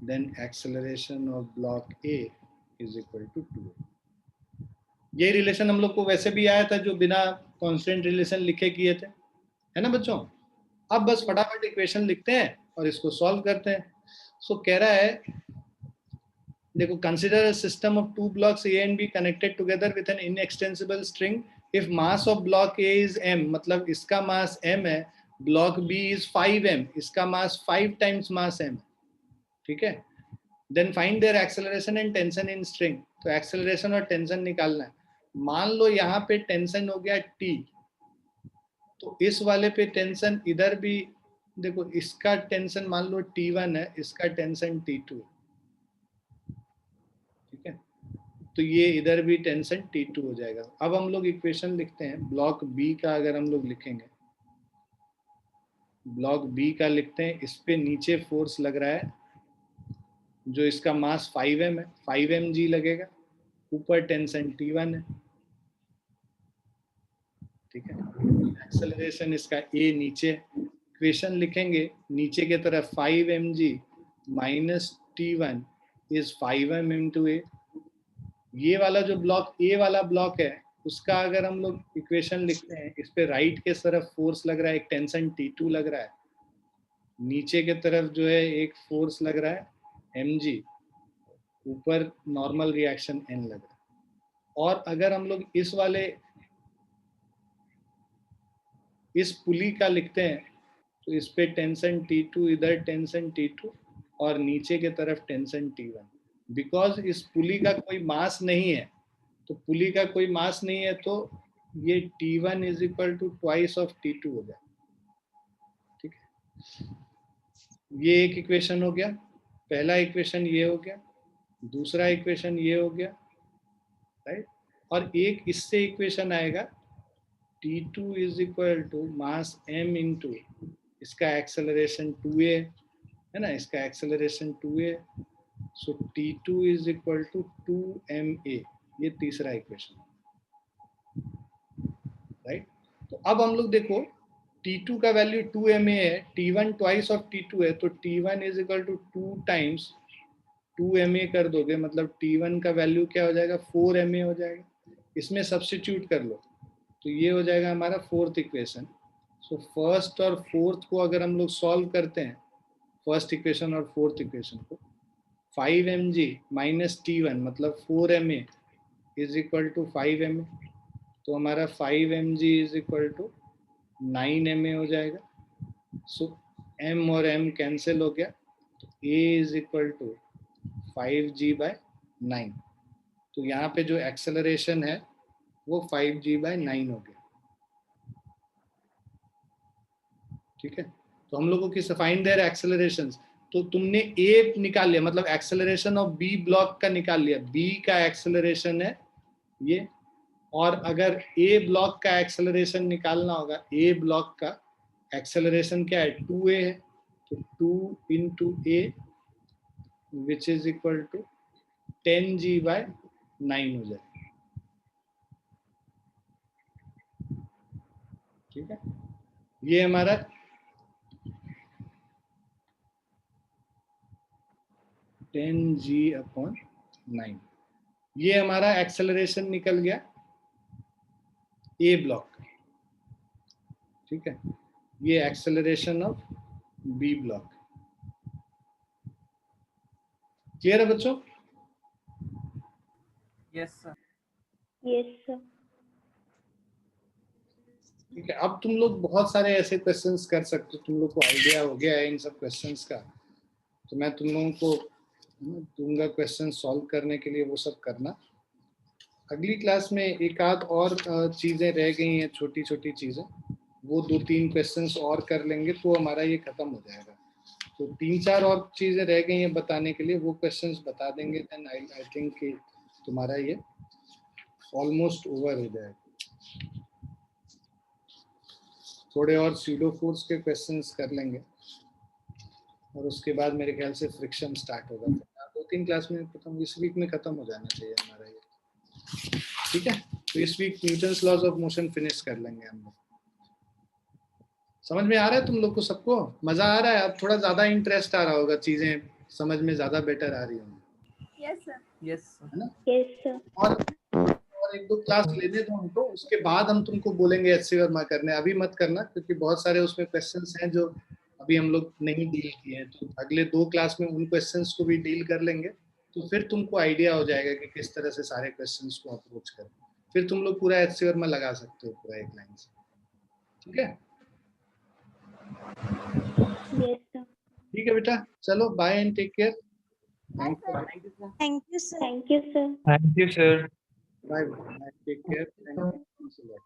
then acceleration of block a is equal to 2a। ये रिलेशन हम लोग को वैसे भी आया था जो बिना कांस्टेंट रिलेशन लिखे किए थे, है ना बच्चों। अब बस फटाफट इक्वेशन लिखते हैं और इसको सॉल्व करते हैं। सो कह रहा है देखो, consider a system of two blocks a and b connected together with an inextensible string if mass of block a is m, मतलब इसका मास m है, ब्लॉक b is 5m, इसका मास 5 times मास m, ठीक है। Then find their acceleration and tension in string. तो acceleration और tension निकालना है। मान लो यहाँ पे टेंशन हो गया t, तो इस वाले पे टेंशन इधर भी देखो, इसका टेंशन मान लो t1 है, इसका टेंशन t2 है, ठीक है। तो ये इधर भी टेंशन T2 हो जाएगा। अब हम लोग इक्वेशन लिखते हैं ब्लॉक B का। अगर हम लोग लिखेंगे ब्लॉक B का लिखते हैं, इस पे नीचे फोर्स लग रहा है जो इसका मास 5m है, 5mg लगेगा, ऊपर टेंशन T1 है, ठीक है। एक्सेलरेशन इसका a नीचे, इक्वेशन लिखेंगे नीचे की तरफ 5mg minus T1 is 5m into a। ये वाला जो ब्लॉक ए वाला ब्लॉक है उसका अगर हम लोग इक्वेशन लिखते हैं, इस पे राइट के तरफ फोर्स लग रहा है, एक टेंशन T2 लग रहा है, नीचे के तरफ जो है एक फोर्स लग रहा है mg, ऊपर नॉर्मल रिएक्शन n लग रहा है। और अगर हम लोग इस वाले इस पुली का लिखते हैं तो इस पे टेंशन T2, इधर टेंशन T2 और नीचे के तरफ टेंशन T1। बिकॉज इस पुली का कोई मास नहीं है, तो पुली का कोई मास नहीं है तो ये T1 is equal to twice of T2 हो जाए, ठीक है। ये एक इक्वेशन हो गया, पहला इक्वेशन ये हो गया, दूसरा इक्वेशन ये हो गया, राइट। और एक इससे इक्वेशन आएगा T2 is equal to mass m into इसका एक्सेलरेशन 2a है ना, इसका acceleration 2a, so T2 is equal to 2ma, ये तीसरा इक्वेशन, राइट। तो अब हम लोग देखो T2 का वैल्यू 2ma है, T1 ट्वाइस ऑफ T2 है, तो T1 is equal to 2 times 2ma कर दोगे, मतलब T1 का वैल्यू क्या हो जाएगा, 4ma हो जाएगा। इसमें सब्स्टिट्यूट कर लो तो ये हो जाएगा हमारा फोर्थ इक्वेशन। सो फर्स्ट और फोर्थ को अगर हम लोग सॉल्व करते हैं, फर्स्ट इक्वेशन और फोर्थ इक्वेशन को, 5mg माइनस T1 मतलब 4ma is equal to 5ma, तो हमारा 5mg is equal to 9ma हो जाएगा। सो m और m कैंसिल हो गया, तो a is equal to 5g/9। तो यहाँ पे जो एक्सेलरेशन है वो 5g/9 हो गया, ठीक है। तो हम लोगों की फाइंड देयर एक्सेलरेशंस, तो तुमने ए निकाल लिया, मतलब एक्सेलरेशन ऑफ बी ब्लॉक का निकाल लिया, बी का एक्सेलरेशन है ये, और अगर ए ब्लॉक का एक्सेलरेशन निकालना होगा, ए ब्लॉक का एक्सेलरेशन क्या है, 2a है, तो 2 into a which is equal to 10g/9 हो जाए, ठीक है। ये हमारा टेन g/9, ये हमारा एक्सेलरेशन निकल गया ए ब्लॉक, ठीक है। ये acceleration of B block, clear है बच्चों? Yes, sir. Yes, sir. ठीक है। अब तुम लोग बहुत सारे ऐसे क्वेश्चंस कर सकते हो, तुम लोग को आइडिया हो गया है इन सब क्वेश्चंस का, तो मैं तुम लोगों को दूंगा क्वेश्चन सॉल्व करने के लिए, वो सब करना। अगली क्लास में एक आध और चीजें रह गई हैं, छोटी छोटी चीजें, वो 2-3 क्वेश्चंस और कर लेंगे तो हमारा ये खत्म हो जाएगा। तो 3-4 और चीजें रह गई हैं बताने के लिए, वो क्वेश्चंस बता देंगे, देन आई थिंक कि तुम्हारा ये ऑलमोस्ट ओवर हो जाएगा। थोड़े और स्यूडो फोर्स के क्वेश्चंस कर लेंगे और उसके बाद मेरे ख्याल से फ्रिक्शन स्टार्ट होगा। 2-3 क्लास में खत्म, इस वीक में खत्म हो जाना चाहिए हमारा ये, ठीक है। तो इस week Newton's laws of motion finish कर लेंगे हम लोग। समझ में आ रहा है तुम लोग को, सबको मजा आ रहा है? अब थोड़ा ज्यादा इंटरेस्ट आ रहा होगा, चीजें समझ में ज्यादा बेटर आ रही होंगी, Yes, sir. Yes, sir. है ना। Yes, sir. और 1-2 क्लास लेने दो हमको, उसके बाद हम तुमको बोलेंगे एचसी वर्मा करने, अभी मत करना, क्योंकि बहुत सारे उसमें क्वेश्चंस हैं जो अभी हम लोग नहीं डील किए हैं। तो अगले 2 क्लास में उन क्वेश्चंस को भी डील कर लेंगे, तो फिर तुमको आइडिया हो जाएगा कि किस तरह से सारे क्वेश्चंस को अप्रोच करें, फिर तुम लोग पूरा एचसी वर्मा लगा सकते हो पूरा एक लाइन से, ठीक है। Yes, sir. ठीक है बेटा, चलो bye and take care, thank you, Thank you, sir. Thank you, sir. Thank you, sir. Thank you, sir. Bye bye, take care, thank you.